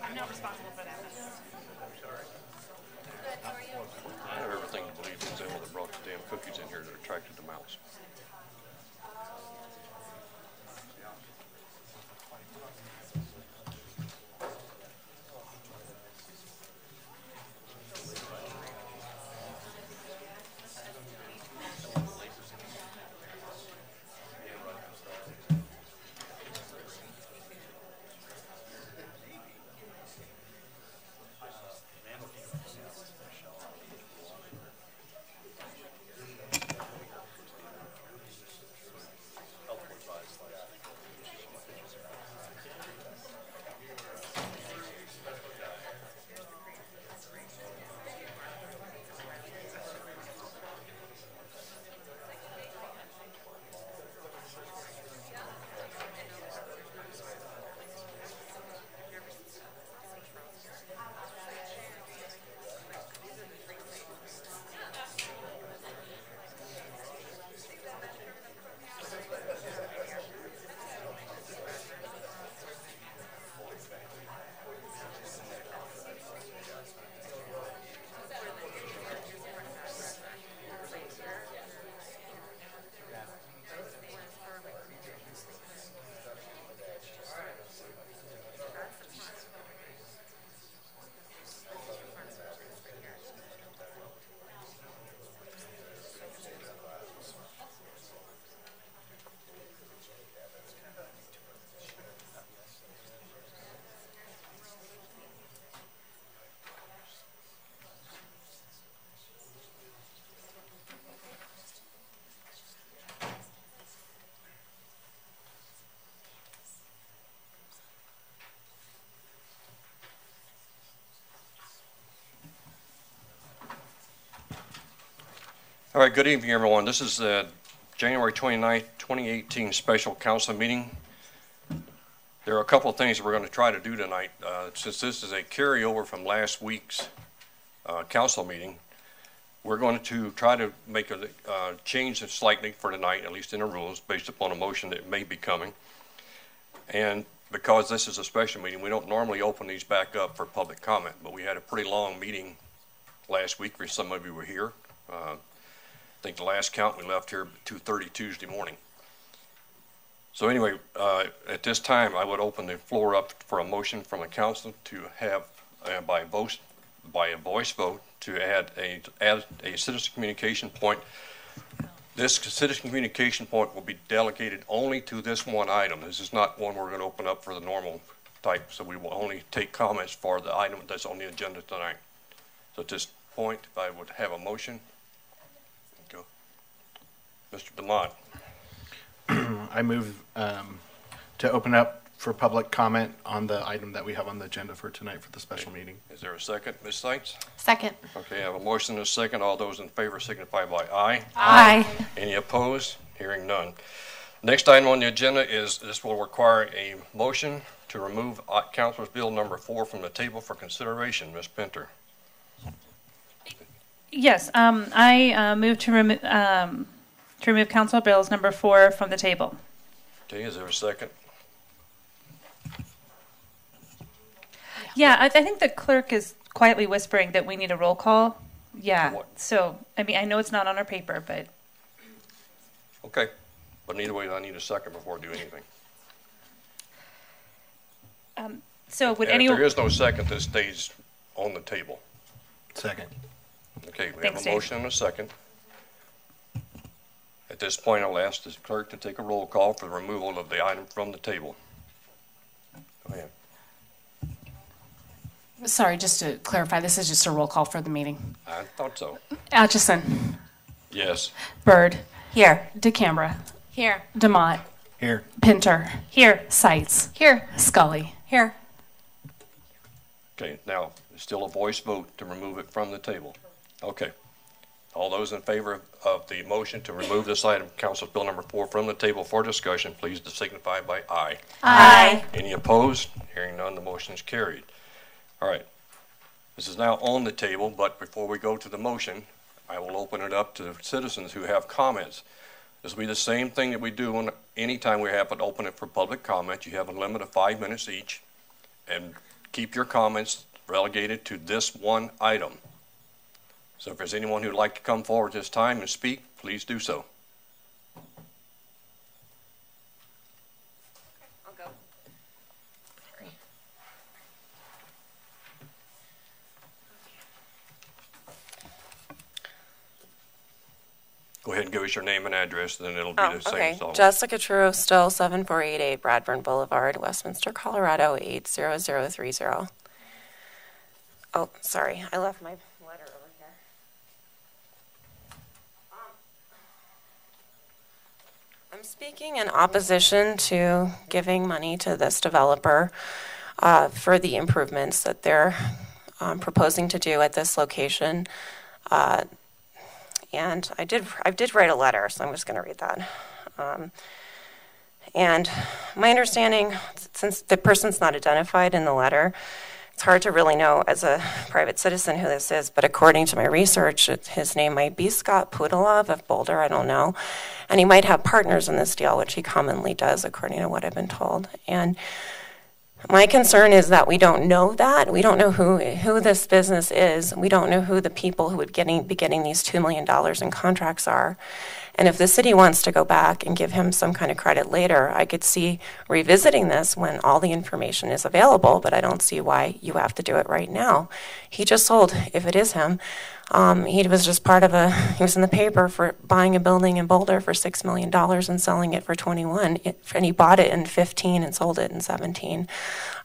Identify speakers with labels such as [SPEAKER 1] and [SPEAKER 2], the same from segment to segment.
[SPEAKER 1] I'm not responsible for that.
[SPEAKER 2] I have everything to believe in them that brought the damn cookies in here that attracted the mouse. All right, good evening, everyone. This is the January 29th, 2018 special council meeting. There are a couple of things that we're going to try to do tonight. Since this is a carryover from last week's council meeting, we're going to try to make a change slightly for tonight, at least in the rules, based upon a motion that may be coming. And because this is a special meeting, we don't normally open these back up for public comment, but we had a pretty long meeting last week, where some of you were here. I think the last count we left here at 2:30 Tuesday morning. So anyway, at this time I would open the floor up for a motion from the council to have by a voice vote to add a citizen communication point. This citizen communication point will be delegated only to this one item. This is not one we're going to open up for the normal type, so we will only take comments for the item that's on the agenda tonight. So at this point, if I would have a motion. Mr. DeMott.
[SPEAKER 3] I move to open up for public comment on the item that we have on the agenda for tonight for the special meeting.
[SPEAKER 2] Is there a second, Ms. Seitz?
[SPEAKER 1] Second.
[SPEAKER 2] Okay, I have a motion and a second. All those in favor signify by aye.
[SPEAKER 1] Aye.
[SPEAKER 2] Any opposed? Hearing none. Next item on the agenda is this will require a motion to remove Councilor's Bill number 4 from the table for consideration. Ms. Pinter.
[SPEAKER 1] Yes, I move to remove Council Bills number 4 from the table.
[SPEAKER 2] Okay, is there a second?
[SPEAKER 1] Yeah, I think the clerk is quietly whispering that we need a roll call. Yeah,
[SPEAKER 2] What?
[SPEAKER 1] so, I mean, I know it's not on our paper, but.
[SPEAKER 2] Okay, but either way, I need a second before I do anything.
[SPEAKER 1] So would
[SPEAKER 2] And
[SPEAKER 1] anyone?
[SPEAKER 2] if there is no second, this stays on the table.
[SPEAKER 3] Second.
[SPEAKER 2] Okay, we
[SPEAKER 1] Thanks,
[SPEAKER 2] have a
[SPEAKER 1] Dave.
[SPEAKER 2] motion and a second. At this point, I'll ask the clerk to take a roll call for the removal of the item from the table. Go ahead.
[SPEAKER 4] Sorry, just to clarify, this is just a roll call for the meeting.
[SPEAKER 2] I thought so.
[SPEAKER 4] Atchison.
[SPEAKER 2] Yes.
[SPEAKER 4] Bird. Here. DeCambra.
[SPEAKER 1] Here.
[SPEAKER 4] DeMott.
[SPEAKER 3] Here.
[SPEAKER 4] Pinter.
[SPEAKER 1] Here.
[SPEAKER 4] Seitz.
[SPEAKER 1] Here.
[SPEAKER 4] Scully.
[SPEAKER 1] Here.
[SPEAKER 2] Okay, now, it's still a voice vote to remove it from the table. Okay. All those in favor of the motion to remove this item, Council Bill number 4, from the table for discussion, please signify by aye.
[SPEAKER 1] Aye.
[SPEAKER 2] Any opposed? Hearing none, the motion is carried. All right. This is now on the table, but before we go to the motion, I will open it up to citizens who have comments. This will be the same thing that we do when anytime we have it open it for public comment. You have a limit of 5 minutes each. and keep your comments relegated to this one item. So if there's anyone who'd like to come forward this time and speak, please do so.
[SPEAKER 5] I'll go.
[SPEAKER 2] Go ahead and give us your name and address, then it'll be the same
[SPEAKER 5] Okay.
[SPEAKER 2] as always.
[SPEAKER 5] Jessica True, still 7488 Bradburn Boulevard, Westminster, Colorado 80030. Oh, sorry, I left my letter over here. I'm speaking in opposition to giving money to this developer for the improvements that they're proposing to do at this location. And I did write a letter, so I'm just going to read that. And my understanding, since the person's not identified in the letter, it's hard to really know as a private citizen who this is, but according to my research, his name might be Scott Pudilov of Boulder, I don't know. And he might have partners in this deal, which he commonly does, according to what I've been told. And my concern is that we don't know that. We don't know who this business is. We don't know who the people who would be getting these $2 million in contracts are. And if the city wants to go back and give him some kind of credit later, I could see revisiting this when all the information is available, but I don't see why you have to do it right now. He just sold, if it is him, he was just he was in the paper for buying a building in Boulder for $6 million and selling it for 21, and he bought it in 15 and sold it in 17.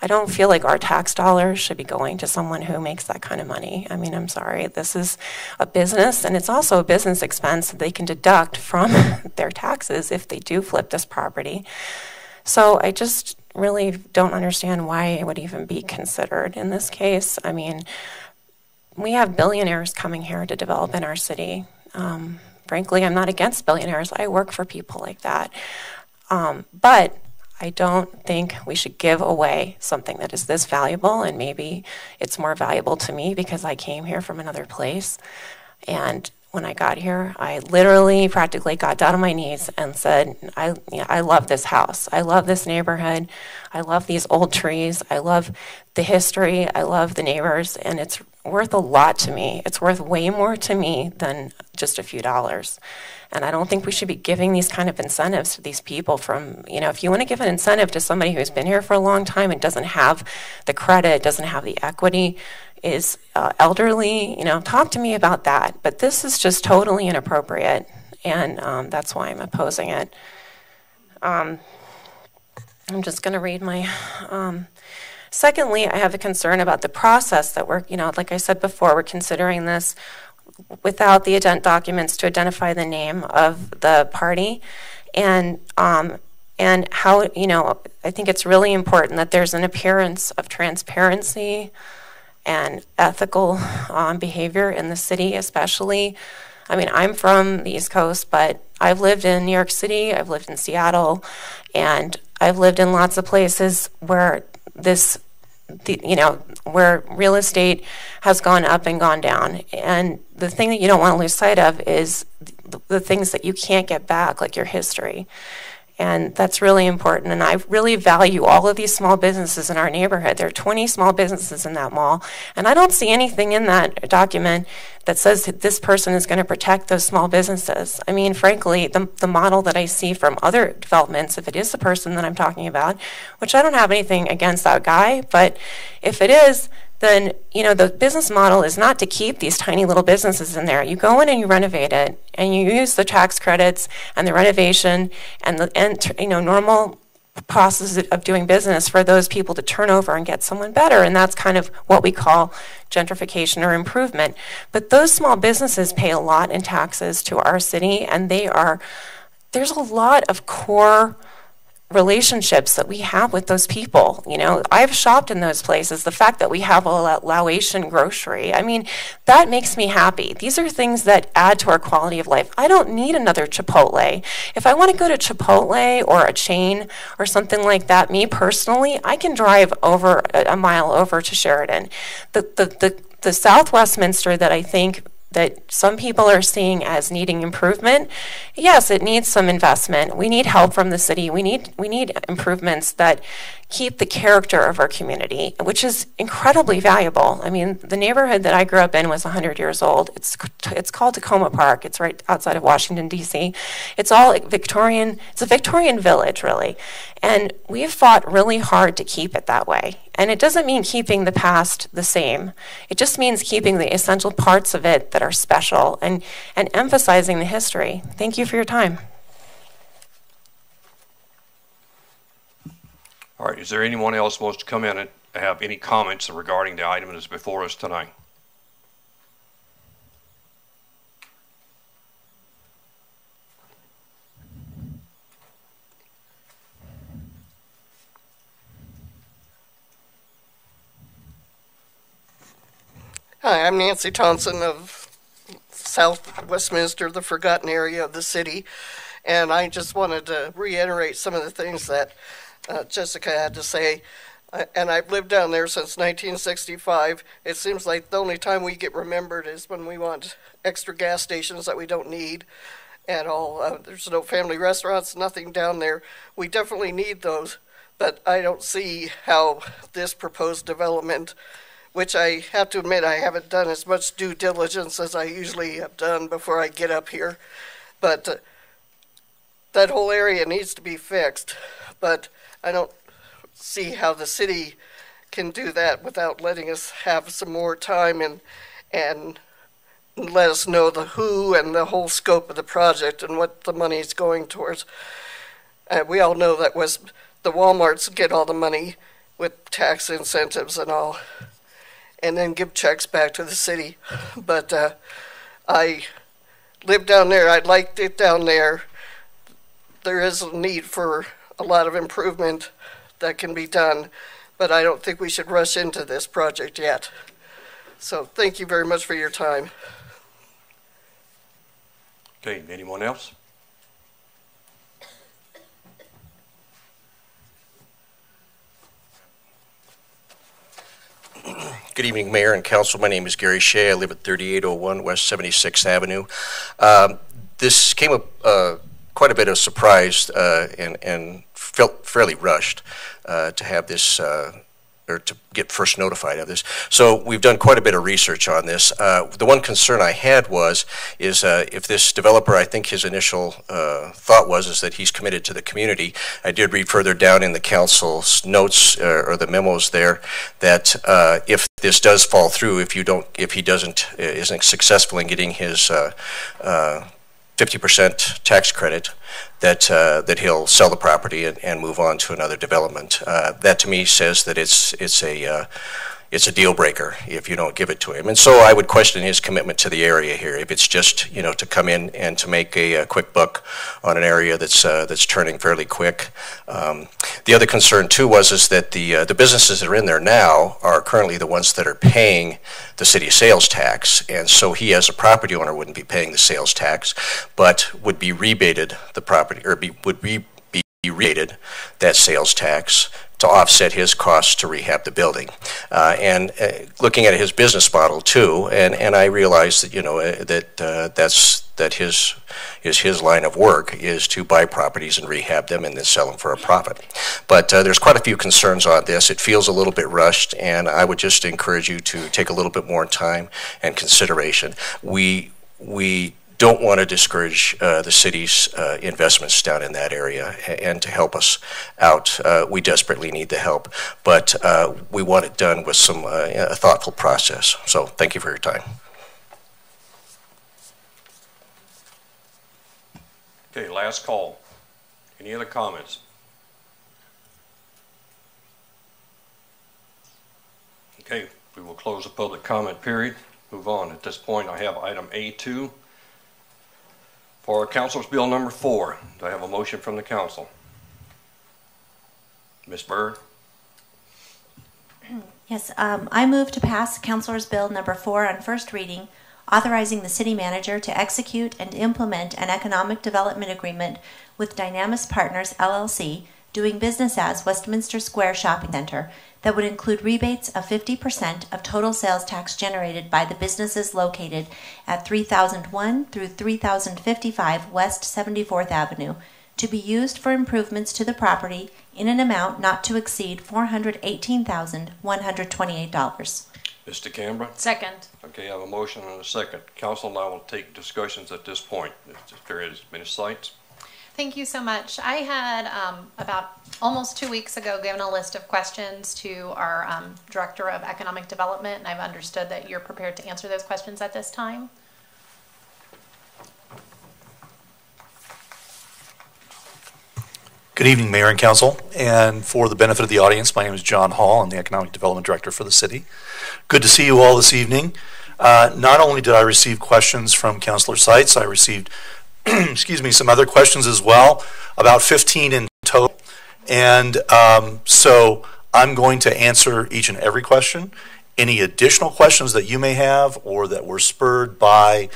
[SPEAKER 5] I don't feel like our tax dollars should be going to someone who makes that kind of money. I mean, I'm sorry, this is a business, and it's also a business expense that they can deduct from their taxes if they do flip this property. So I just really don't understand why it would even be considered in this case. I mean, we have billionaires coming here to develop in our city. Frankly, I'm not against billionaires. I work for people like that. But I don't think we should give away something that is this valuable, and maybe it's more valuable to me because I came here from another place. And when I got here, I literally practically got down on my knees and said, I love this house. I love this neighborhood. I love these old trees. I love the history. I love the neighbors. And it's worth a lot to me. It's worth way more to me than just a few dollars. And I don't think we should be giving these kind of incentives to these people from, if you want to give an incentive to somebody who's been here for a long time and doesn't have the credit, doesn't have the equity, is elderly, talk to me about that. But this is just totally inappropriate, and that's why I'm opposing it. I'm just going to read my... Secondly, I have a concern about the process that we're, like I said before, we're considering this without the documents to identify the name of the party. And how, I think it's really important that there's an appearance of transparency and ethical behavior in the city, especially. I mean, I'm from the East Coast, but I've lived in New York City, I've lived in Seattle, and I've lived in lots of places where where real estate has gone up and gone down. And the thing that you don't want to lose sight of is the things that you can't get back, like your history. And that's really important. And I really value all of these small businesses in our neighborhood. There are 20 small businesses in that mall. And I don't see anything in that document that says that this person is going to protect those small businesses. I mean, frankly, the model that I see from other developments, if it is the person that I'm talking about, which I don't have anything against that guy, but if it is, then, the business model is not to keep these tiny little businesses in there. You go in and you renovate it, and you use the tax credits and the renovation and normal process of doing business for those people to turn over and get someone better. And that's kind of what we call gentrification or improvement. But those small businesses pay a lot in taxes to our city, and there's a lot of core relationships that we have with those people. I've shopped in those places. The fact that we have a Laotian grocery, I mean, that makes me happy. These are things that add to our quality of life. I don't need another Chipotle. If I want to go to Chipotle or a chain or something like that, me personally, I can drive over a mile over to Sheridan. The South Westminster that I think that some people are seeing as needing improvement, yes, it needs some investment. We need help from the city. We need improvements that keep the character of our community, which is incredibly valuable. I mean, the neighborhood that I grew up in was 100 years old. It's called Tacoma Park. It's right outside of Washington, D.C. It's all Victorian. It's a Victorian village, really. And we've fought really hard to keep it that way. And it doesn't mean keeping the past the same. It just means keeping the essential parts of it that are special and emphasizing the history. Thank you for your time.
[SPEAKER 2] All right, is there anyone else who wants to come in and have any comments regarding the item that is before us tonight?
[SPEAKER 6] Hi, I'm Nancy Thompson of South Westminster, the forgotten area of the city, and I just wanted to reiterate some of the things that Jessica had to say. And I've lived down there since 1965. It seems like the only time we get remembered is when we want extra gas stations that we don't need and all. There's no family restaurants, nothing down there. We definitely need those, but I don't see how this proposed development, which I have to admit I haven't done as much due diligence as I usually have done before I get up here. But that whole area needs to be fixed. But I don't see how the city can do that without letting us have some more time and let us know the who and the whole scope of the project and what the money is going towards. We all know that the Walmarts get all the money with tax incentives and all, and then give checks back to the city. But I live down there. I liked it down there. There is a need for a lot of improvement that can be done, but I don't think we should rush into this project yet. So thank you very much for your time.
[SPEAKER 2] Okay, anyone else?
[SPEAKER 7] Good evening, Mayor and Council. My name is Gary Shea. I live at 3801 West 76th Avenue. This came up quite a bit of surprise and felt fairly rushed to have this or to get first notified of this. So we've done quite a bit of research on this. The one concern I had is if this developer, I think his initial thought is that he's committed to the community. I did read further down in the council's notes or the memos there that if this does fall through, if he isn't successful in getting his 50% tax credit, that he'll sell the property and move on to another development. That to me says that it's a deal breaker if you don't give it to him. And so I would question his commitment to the area here. If it's just to come in and to make a quick buck on an area that's turning fairly quick. The other concern too is that the businesses that are in there now are currently the ones that are paying the city sales tax, and so he as a property owner wouldn't be paying the sales tax, but would be rebated the property or would be rebated that sales tax to offset his costs to rehab the building. And looking at his business model too, and I realize that that his line of work is to buy properties and rehab them and then sell them for a profit. But there's quite a few concerns on this. It feels a little bit rushed, and I would just encourage you to take a little bit more time and consideration. We don't want to discourage the city's investments down in that area, and to help us out. We desperately need the help, but we want it done with some a thoughtful process. So thank you for your time.
[SPEAKER 2] Okay, last call. Any other comments? Okay, we will close the public comment period. Move on. At this point, I have item A2 for Council's Bill number 4. Do I have a motion from the council? Ms. Byrd?
[SPEAKER 8] Yes, I move to pass Councilor's Bill number 4 on first reading, authorizing the city manager to execute and implement an economic development agreement with Dynamis Partners, LLC, doing business as Westminster Square Shopping Center, that would include rebates of 50% of total sales tax generated by the businesses located at 3001 through 3055 West 74th Avenue, to be used for improvements to the property in an amount not to exceed $418,128.
[SPEAKER 2] Mr. Canberra?
[SPEAKER 4] Second.
[SPEAKER 2] Okay, I have a motion and a second. Council and I will take discussions at this point. If there is Ms. Sites.
[SPEAKER 9] Thank you so much. I had about almost 2 weeks ago given a list of questions to our Director of Economic Development, and I've understood that you're prepared to answer those questions at this time.
[SPEAKER 10] Good evening, Mayor and Council. And for the benefit of the audience, my name is John Hall. I'm the Economic Development Director for the city. Good to see you all this evening. Not only did I receive questions from Councilor Sites, I received excuse me, some other questions as well, about 15 in total. And so I'm going to answer each and every question. Any additional questions that you may have or that were spurred by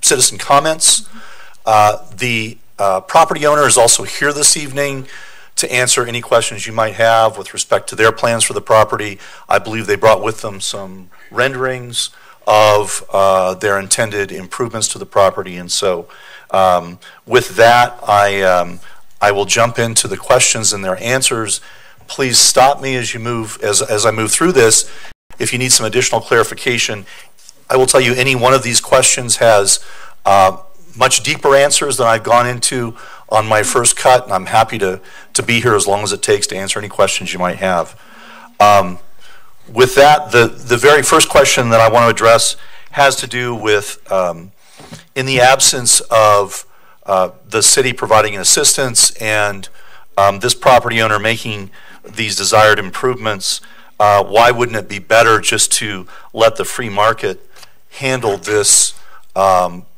[SPEAKER 10] citizen comments. The property owner is also here this evening to answer any questions you might have with respect to their plans for the property. I believe they brought with them some renderings of their intended improvements to the property. And so with that, I will jump into the questions and their answers. Please stop me as you move, as I move through this. If you need some additional clarification, I will tell you any one of these questions has much deeper answers than I've gone into on my first cut, and I'm happy to be here as long as it takes to answer any questions you might have. With that, the very first question that I want to address has to do with, in the absence of the city providing assistance and this property owner making these desired improvements, why wouldn't it be better just to let the free market handle this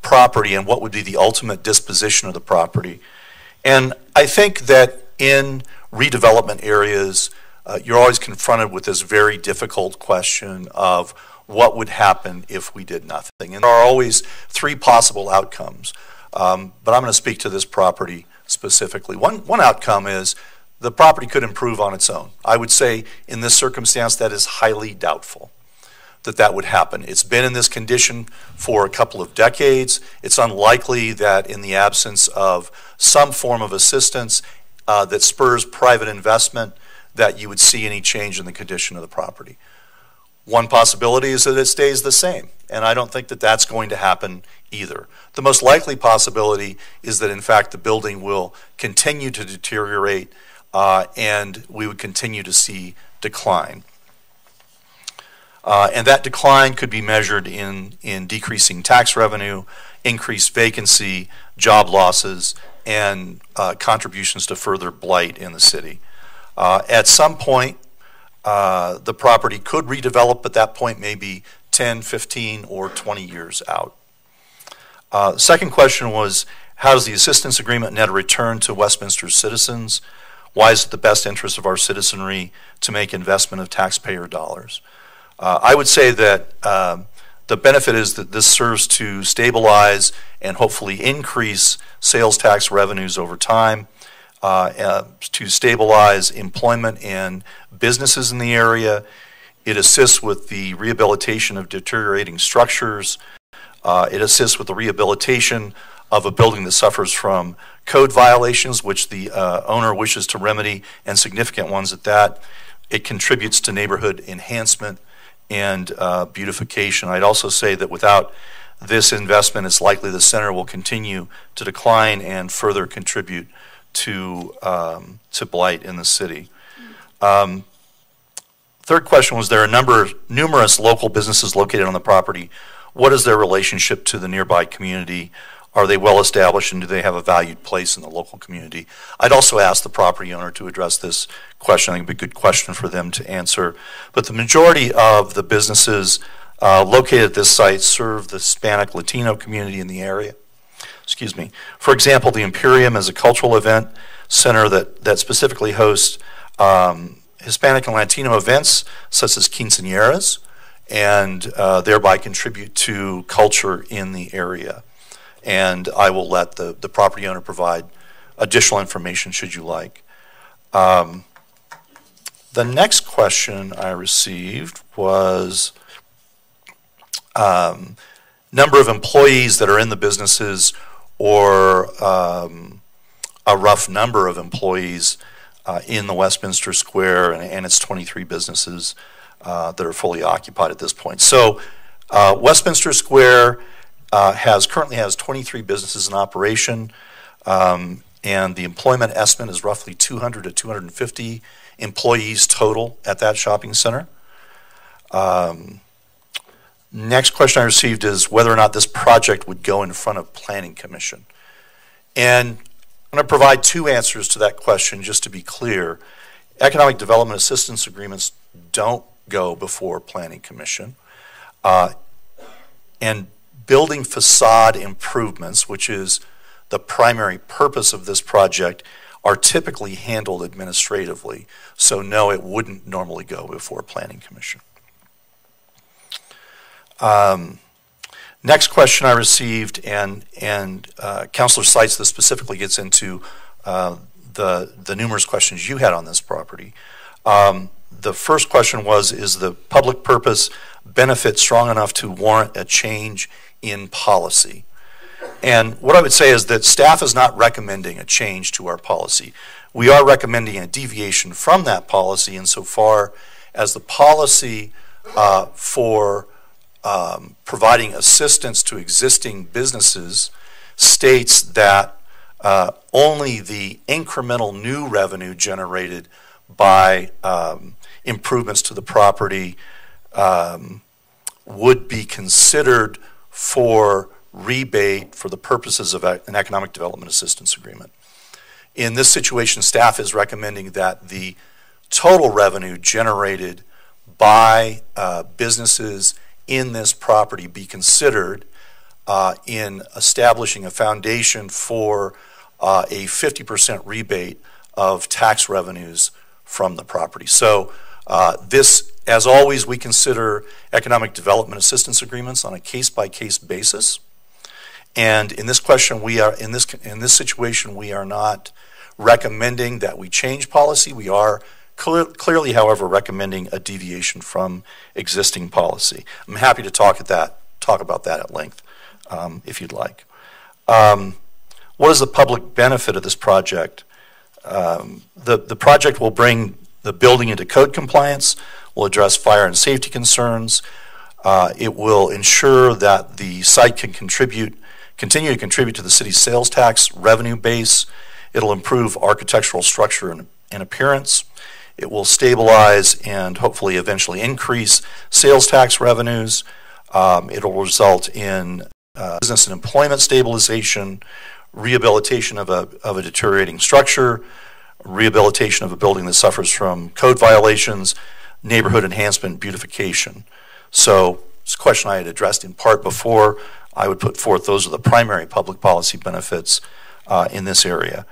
[SPEAKER 10] property, and what would be the ultimate disposition of the property? And I think that in redevelopment areas, you're always confronted with this very difficult question of what would happen if we did nothing. And there are always three possible outcomes. But I'm going to speak to this property specifically. One outcome is the property could improve on its own. I would say in this circumstance that is highly doubtful that that would happen. It's been in this condition for a couple of decades. It's unlikely that in the absence of some form of assistance that spurs private investment that you would see any change in the condition of the property. One possibility is that it stays the same, and I don't think that that's going to happen either. The most likely possibility is that in fact the building will continue to deteriorate and we would continue to see decline. And that decline could be measured in decreasing tax revenue, increased vacancy, job losses, and contributions to further blight in the city. At some point, the property could redevelop, but that point may be 10, 15, or 20 years out. The second question was, how does the assistance agreement net a return to Westminster's citizens? Why is it the best interest of our citizenry to make investment of taxpayer dollars? I would say that the benefit is that this serves to stabilize and hopefully increase sales tax revenues over time, to stabilize employment and businesses in the area. It assists with the rehabilitation of deteriorating structures. It assists with the rehabilitation of a building that suffers from code violations, which the owner wishes to remedy, and significant ones at that. It contributes to neighborhood enhancement and beautification. I'd also say that without this investment, it's likely the center will continue to decline and further contribute to blight in the city. Third question was, there are numerous local businesses located on the property. What is their relationship to the nearby community? Are they well established, and do they have a valued place in the local community? I'd also ask the property owner to address this question. I think it would be a good question for them to answer. But the majority of the businesses located at this site serve the Hispanic Latino community in the area. Excuse me. For example, the Imperium is a cultural event center that specifically hosts Hispanic and Latino events such as quinceañeras, and thereby contribute to culture in the area. And I will let the property owner provide additional information should you like. The next question I received was number of employees that are in the businesses or a rough number of employees in the Westminster Square and its 23 businesses that are fully occupied at this point. So Westminster Square currently has 23 businesses in operation, and the employment estimate is roughly 200 to 250 employees total at that shopping center. Next question I received is whether or not this project would go in front of Planning Commission. And I'm going to provide two answers to that question, just to be clear. Economic Development Assistance Agreements don't go before Planning Commission. And building facade improvements, which is the primary purpose of this project, are typically handled administratively. So no, it wouldn't normally go before Planning Commission. Next question I received, and Councilor Seitz, this specifically gets into the numerous questions you had on this property. The first question was, is the public purpose benefit strong enough to warrant a change in policy? And what I would say is that staff is not recommending a change to our policy. We are recommending a deviation from that policy insofar as the policy for providing assistance to existing businesses states that only the incremental new revenue generated by improvements to the property would be considered for rebate for the purposes of an economic development assistance agreement. In this situation, staff is recommending that the total revenue generated by businesses in this property be considered in establishing a foundation for a 50% rebate of tax revenues from the property. So this, as always, we consider economic development assistance agreements on a case-by-case basis. And in this question, in this situation, we are not recommending that we change policy. We are clearly, however, recommending a deviation from existing policy. I'm happy to talk about that at length, if you'd like. What is the public benefit of this project? The project will bring the building into code compliance, will address fire and safety concerns. It will ensure that the site can continue to contribute to the city's sales tax revenue base. It'll improve architectural structure and appearance. It will stabilize and hopefully eventually increase sales tax revenues. It'll result in business and employment stabilization, rehabilitation of a deteriorating structure, rehabilitation of a building that suffers from code violations, neighborhood enhancement, beautification. So it's a question I had addressed in part before. I would put forth those are the primary public policy benefits in this area.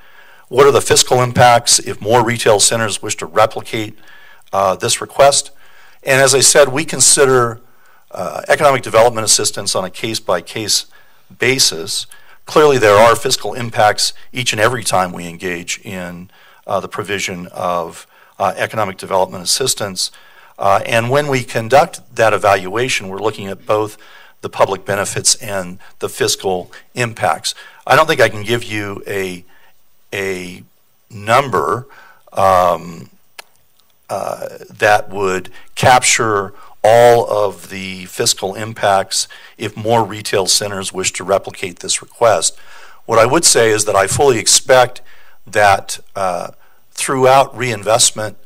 [SPEAKER 10] What are the fiscal impacts if more retail centers wish to replicate this request? And as I said, we consider economic development assistance on a case-by-case basis. Clearly, there are fiscal impacts each and every time we engage in the provision of economic development assistance. And when we conduct that evaluation, we're looking at both the public benefits and the fiscal impacts. I don't think I can give you a number that would capture all of the fiscal impacts if more retail centers wish to replicate this request. What I would say is that I fully expect that throughout reinvestment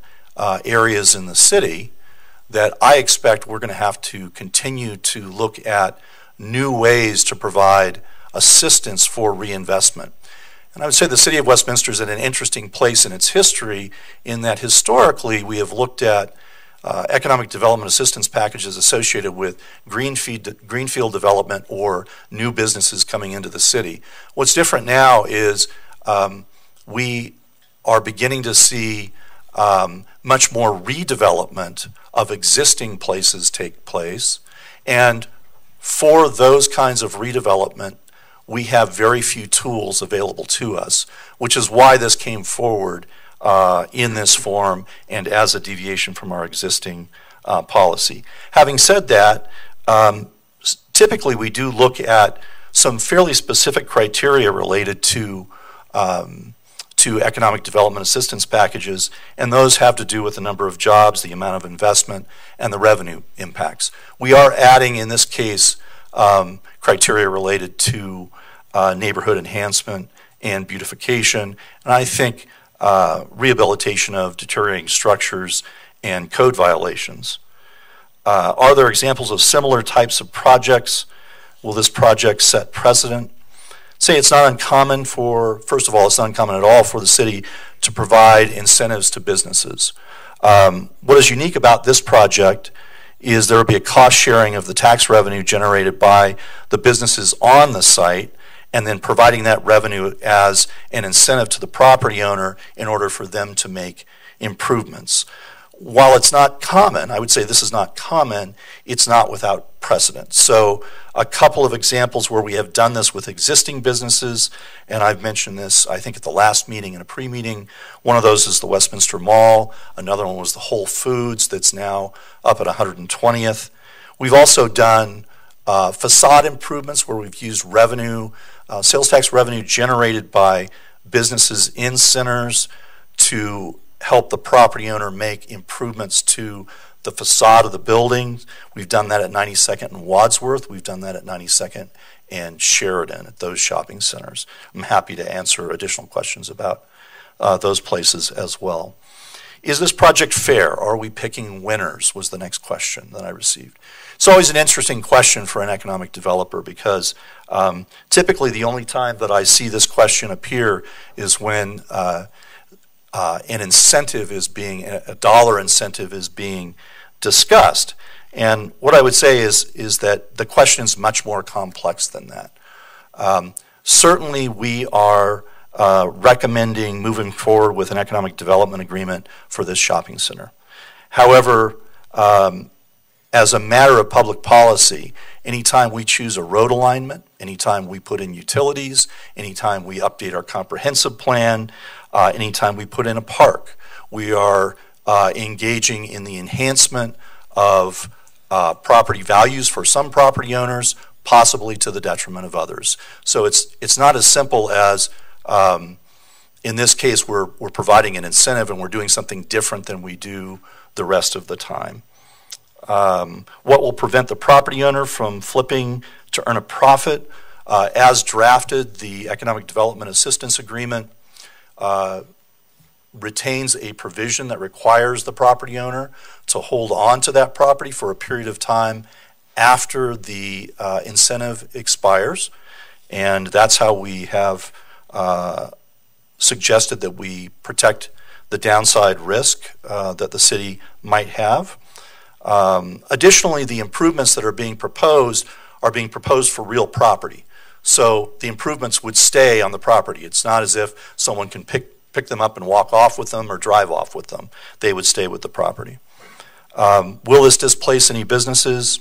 [SPEAKER 10] areas in the city, that I expect we're going to have to continue to look at new ways to provide assistance for reinvestment. And I would say the city of Westminster is in an interesting place in its history in that historically we have looked at economic development assistance packages associated with greenfield development or new businesses coming into the city. What's different now is we are beginning to see much more redevelopment of existing places take place. And for those kinds of redevelopment, we have very few tools available to us, which is why this came forward in this form and as a deviation from our existing policy. Having said that, typically we do look at some fairly specific criteria related to to economic development assistance packages, and those have to do with the number of jobs, the amount of investment, and the revenue impacts. We are adding, in this case, criteria related to neighborhood enhancement and beautification, and I think rehabilitation of deteriorating structures and code violations. Are there examples of similar types of projects? Will this project set precedent? Say it's not uncommon for, first of all, it's not uncommon at all for the city to provide incentives to businesses. What is unique about this project is there will be a cost sharing of the tax revenue generated by the businesses on the site, and then providing that revenue as an incentive to the property owner in order for them to make improvements. While it's not common, I would say this is not common, it's not without precedent. So a couple of examples where we have done this with existing businesses, and I've mentioned this, I think, at the last meeting and a pre-meeting. One of those is the Westminster Mall. Another one was the Whole Foods that's now up at 120th. We've also done facade improvements where we've used revenue, sales tax revenue generated by businesses in centers to help the property owner make improvements to the facade of the building. We've done that at 92nd and Wadsworth. We've done that at 92nd and Sheridan at those shopping centers. I'm happy to answer additional questions about those places as well. Is this project fair? Are we picking winners? Was the next question that I received. It's always an interesting question for an economic developer because typically the only time that I see this question appear is when an incentive is being, a dollar incentive is being discussed. And what I would say is that the question is much more complex than that. Certainly we are recommending moving forward with an economic development agreement for this shopping center. However, as a matter of public policy, anytime we choose a road alignment, anytime we put in utilities, anytime we update our comprehensive plan, anytime we put in a park, we are engaging in the enhancement of property values for some property owners, possibly to the detriment of others. So it's not as simple as, in this case, we're providing an incentive and we're doing something different than we do the rest of the time. What will prevent the property owner from flipping to earn a profit? As drafted, the Economic Development Assistance Agreement retains a provision that requires the property owner to hold on to that property for a period of time after the incentive expires. And that's how we have suggested that we protect the downside risk that the city might have. Additionally, the improvements that are being proposed for real property. So the improvements would stay on the property. It's not as if someone can pick them up and walk off with them or drive off with them. They would stay with the property. Will this displace any businesses?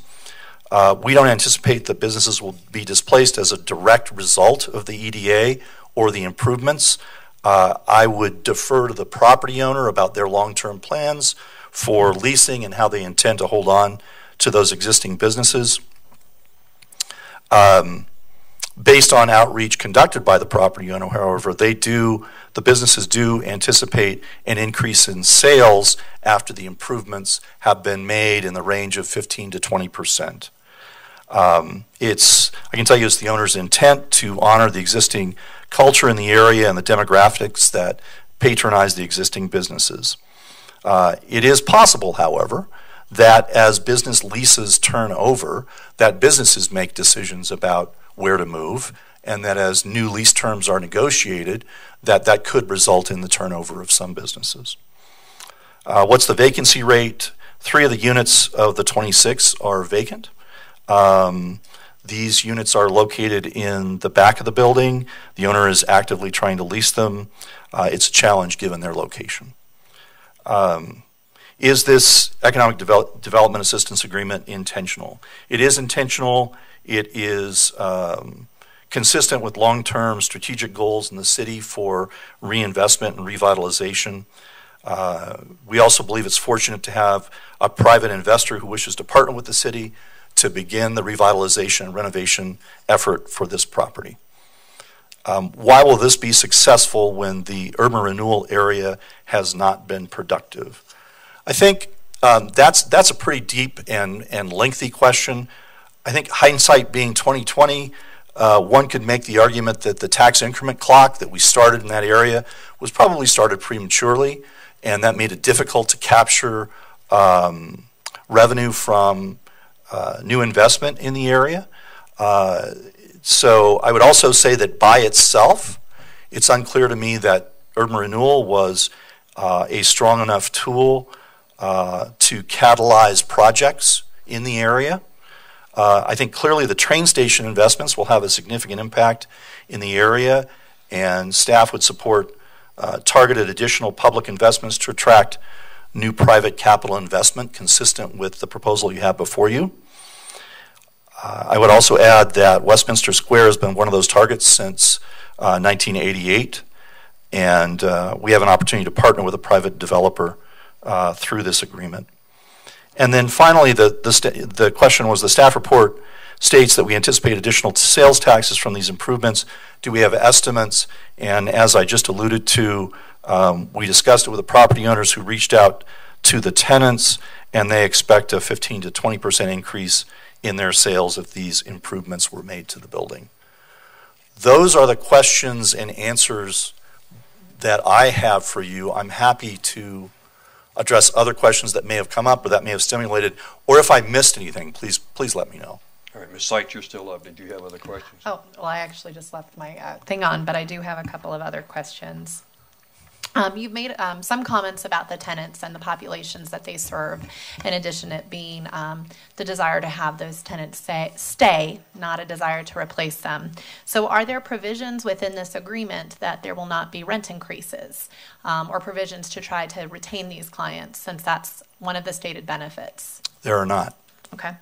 [SPEAKER 10] We don't anticipate that businesses will be displaced as a direct result of the EDA or the improvements. I would defer to the property owner about their long-term plans for leasing and how they intend to hold on to those existing businesses. Based on outreach conducted by the property owner, however, the businesses do anticipate an increase in sales after the improvements have been made in the range of 15 to 20%. I can tell you it's the owner's intent to honor the existing culture in the area and the demographics that patronize the existing businesses. It is possible, however, that as business leases turn over, that businesses make decisions about where to move, and that as new lease terms are negotiated, that could result in the turnover of some businesses. What's the vacancy rate? 3 of the units of the 26 are vacant. These units are located in the back of the building. The owner is actively trying to lease them. It's a challenge given their location. Is this economic development assistance agreement intentional? It is intentional. It is consistent with long-term strategic goals in the city for reinvestment and revitalization. We also believe it's fortunate to have a private investor who wishes to partner with the city to begin the revitalization and renovation effort for this property. Why will this be successful when the urban renewal area has not been productive? I think that's a pretty deep and lengthy question. I think hindsight being 2020, one could make the argument that the tax increment clock that we started in that area was probably started prematurely, and that made it difficult to capture revenue from new investment in the area. So I would also say that by itself, it's unclear to me that urban renewal was a strong enough tool to catalyze projects in the area. I think clearly the train station investments will have a significant impact in the area, and staff would support targeted additional public investments to attract new private capital investment consistent with the proposal you have before you. I would also add that Westminster Square has been one of those targets since 1988, and we have an opportunity to partner with a private developer through this agreement. And then finally, the question was, the staff report states that we anticipate additional sales taxes from these improvements. Do we have estimates? And as I just alluded to, we discussed it with the property owners who reached out to the tenants, and they expect a 15 to 20% increase in their sales if these improvements were made to the building. Those are the questions and answers that I have for you. I'm happy to address other questions that may have come up or that may have stimulated, or if I missed anything, please let me know.
[SPEAKER 2] All right, Ms. Seitz, you're still up. Did you have other questions?
[SPEAKER 9] Oh, well, I actually just left my thing on, but I do have a couple of other questions. You've made some comments about the tenants and the populations that they serve, in addition to it being the desire to have those tenants stay, not a desire to replace them. So are there provisions within this agreement that there will not be rent increases or provisions to try to retain these clients, since that's one of the stated benefits?
[SPEAKER 10] There are not.
[SPEAKER 9] Okay.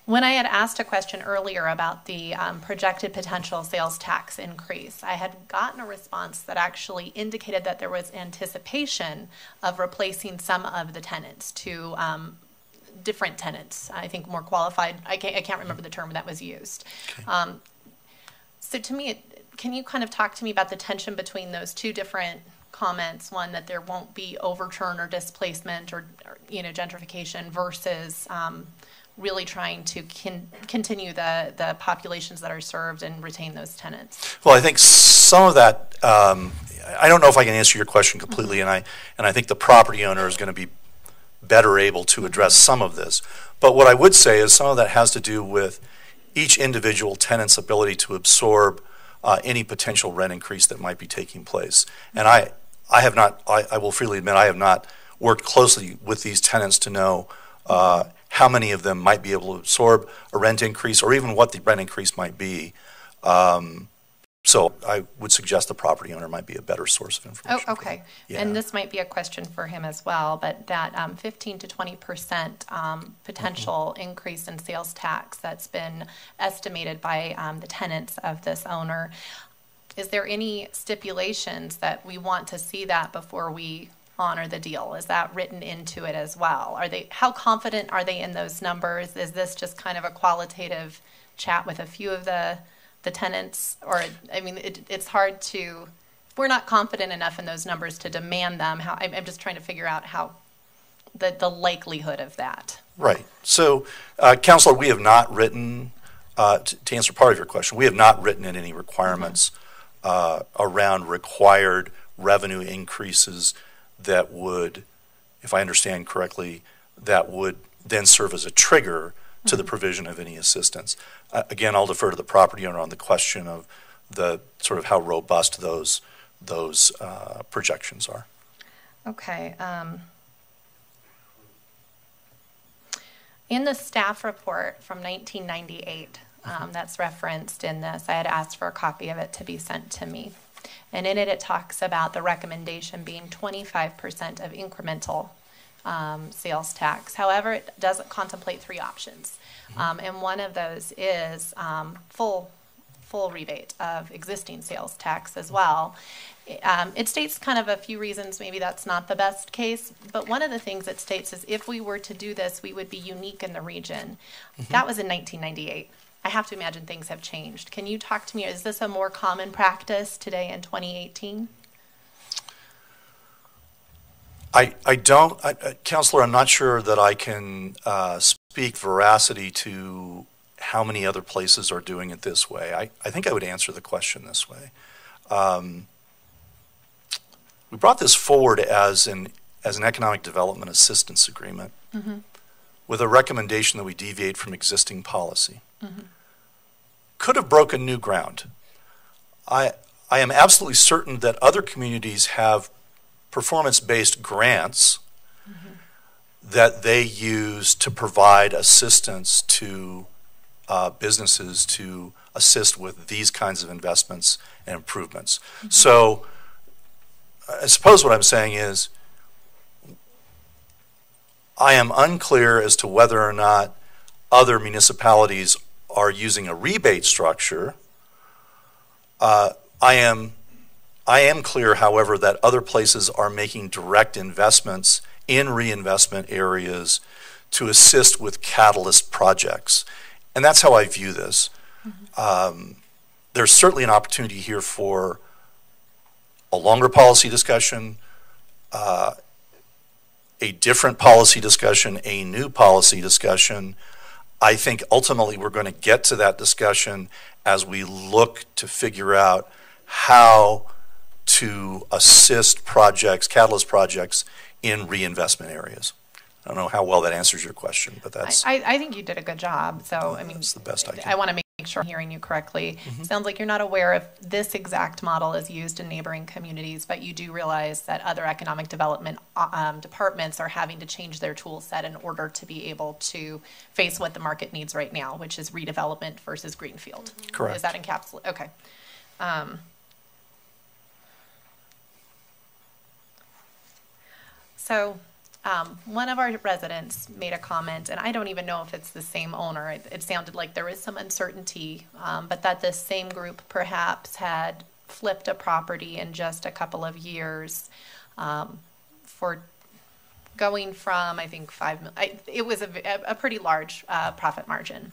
[SPEAKER 9] When I had asked a question earlier about the projected potential sales tax increase, I had gotten a response that actually indicated that there was anticipation of replacing some of the tenants to different tenants. I think more qualified. I can't remember the term that was used. Okay. So to me, can you kind of talk to me about the tension between those two different comments? One, that there won't be overturn or displacement or gentrification, versus really trying to continue the populations that are served and retain those tenants?
[SPEAKER 10] Well, I think some of that, I don't know if I can answer your question completely, mm-hmm. and I think the property owner is going to be better able to address some of this. But what I would say is some of that has to do with each individual tenant's ability to absorb any potential rent increase that might be taking place. And I will freely admit, I have not worked closely with these tenants to know how many of them might be able to absorb a rent increase, or even what the rent increase might be. So I would suggest the property owner might be a better source of information.
[SPEAKER 9] Oh, okay. Yeah. And this might be a question for him as well, but that 15 to 20% potential mm-hmm. increase in sales tax that's been estimated by the tenants of this owner, is there any stipulations that we want to see that before we honor the deal? Is that written into it as well? How confident are they in those numbers? Is this just kind of a qualitative chat with a few of the tenants? Or, I mean, it's hard to, if we're not confident enough in those numbers to demand them, I'm just trying to figure out how the likelihood of that.
[SPEAKER 10] Right. So, Counselor, we have not written, to answer part of your question, we have not written in any requirements around required revenue increases that would, if I understand correctly, that would then serve as a trigger to the provision of any assistance. Again, I'll defer to the property owner on the question of the sort of how robust those projections are.
[SPEAKER 9] Okay. In the staff report from 1998 that's referenced in this, I had asked for a copy of it to be sent to me. And in it, it talks about the recommendation being 25% of incremental sales tax. However, it doesn't contemplate three options. And one of those is full rebate of existing sales tax as well. It states kind of a few reasons maybe that's not the best case, but one of the things it states is if we were to do this, we would be unique in the region. Mm-hmm. That was in 1998. I have to imagine things have changed. Can you talk to me? Is this a more common practice today in 2018?
[SPEAKER 10] Counselor, I'm not sure that I can speak veracity to how many other places are doing it this way. I think I would answer the question this way. We brought this forward as an economic development assistance agreement with a recommendation that we deviate from existing policy. Could have broken new ground. I am absolutely certain that other communities have performance-based grants that they use to provide assistance to businesses to assist with these kinds of investments and improvements. So I suppose what I'm saying is I am unclear as to whether or not other municipalities are using a rebate structure. I am clear, however, that other places are making direct investments in reinvestment areas to assist with catalyst projects. And that's how I view this. There's certainly an opportunity here for a longer policy discussion, a different policy discussion, a new policy discussion. I think ultimately we're going to get to that discussion as we look to figure out how to assist projects, catalyst projects, in reinvestment areas. I don't know how well that answers your question, but that's...
[SPEAKER 9] I think you did a good job. So, I mean,
[SPEAKER 10] that's the best I can.
[SPEAKER 9] I want to make sure I'm hearing you correctly. Sounds like you're not aware if this exact model is used in neighboring communities, but you do realize that other economic development departments are having to change their tool set in order to be able to face what the market needs right now, which is redevelopment versus greenfield.
[SPEAKER 10] Correct.
[SPEAKER 9] Is that encapsulated? Okay. So one of our residents made a comment, and I don't even know if it's the same owner. It sounded like there was some uncertainty, but that this same group perhaps had flipped a property in just a couple of years for going from, I think, it was a pretty large profit margin.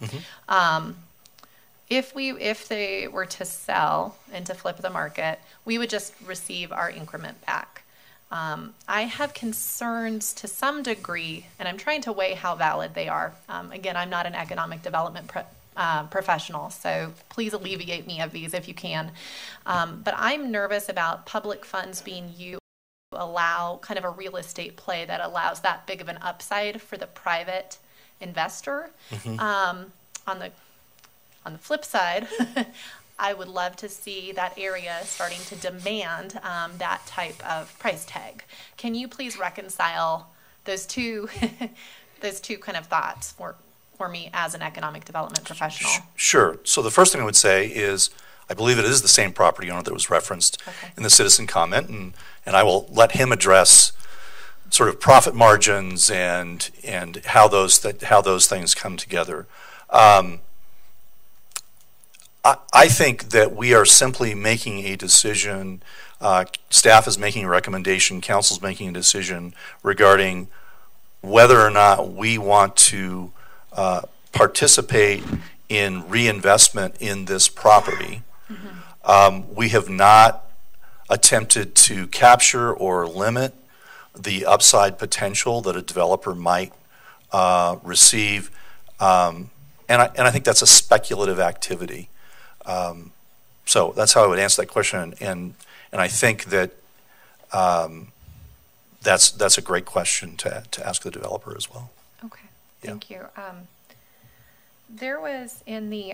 [SPEAKER 9] If they were to sell and to flip the market, we would just receive our increment back. I have concerns to some degree, and I'm trying to weigh how valid they are. Again, I'm not an economic development professional, so please alleviate me of these if you can. But I'm nervous about public funds being used to allow kind of a real estate play that allows that big of an upside for the private investor. On the flip side, I would love to see that area starting to demand that type of price tag. Can you please reconcile those two kind of thoughts for me as an economic development professional?
[SPEAKER 10] Sure. So the first thing I would say is I believe it is the same property owner that was referenced in the citizen comment, and I will let him address sort of profit margins and how those things come together. I think that we are simply making a decision, staff is making a recommendation, council's making a decision regarding whether or not we want to participate in reinvestment in this property. We have not attempted to capture or limit the upside potential that a developer might receive, and I think that's a speculative activity. So that's how I would answer that question, and I think that that's a great question to ask the developer as well.
[SPEAKER 9] Okay, thank you. There was in the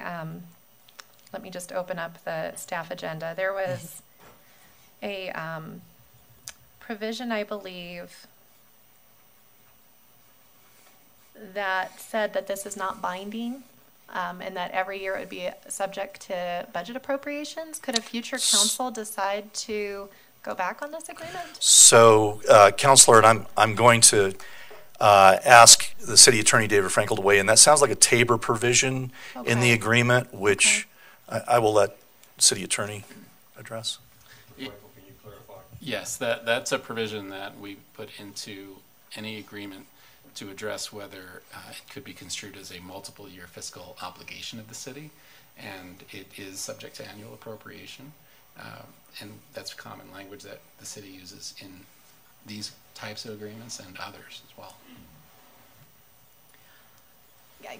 [SPEAKER 9] let me just open up the staff agenda. There was a provision, I believe, that said that this is not binding. And that every year it would be subject to budget appropriations. Could a future council decide to go back on this agreement? So,
[SPEAKER 10] Councilor, and I'm going to ask the City Attorney David Frankel to weigh in. That sounds like a Tabor provision in the agreement, which I will let City Attorney address.
[SPEAKER 2] Michael, can you clarify?
[SPEAKER 11] Yes, that's a provision that we put into any agreement to address whether it could be construed as a multiple-year fiscal obligation of the city, and it is subject to annual appropriation, and that's common language that the city uses in these types of agreements and others as well.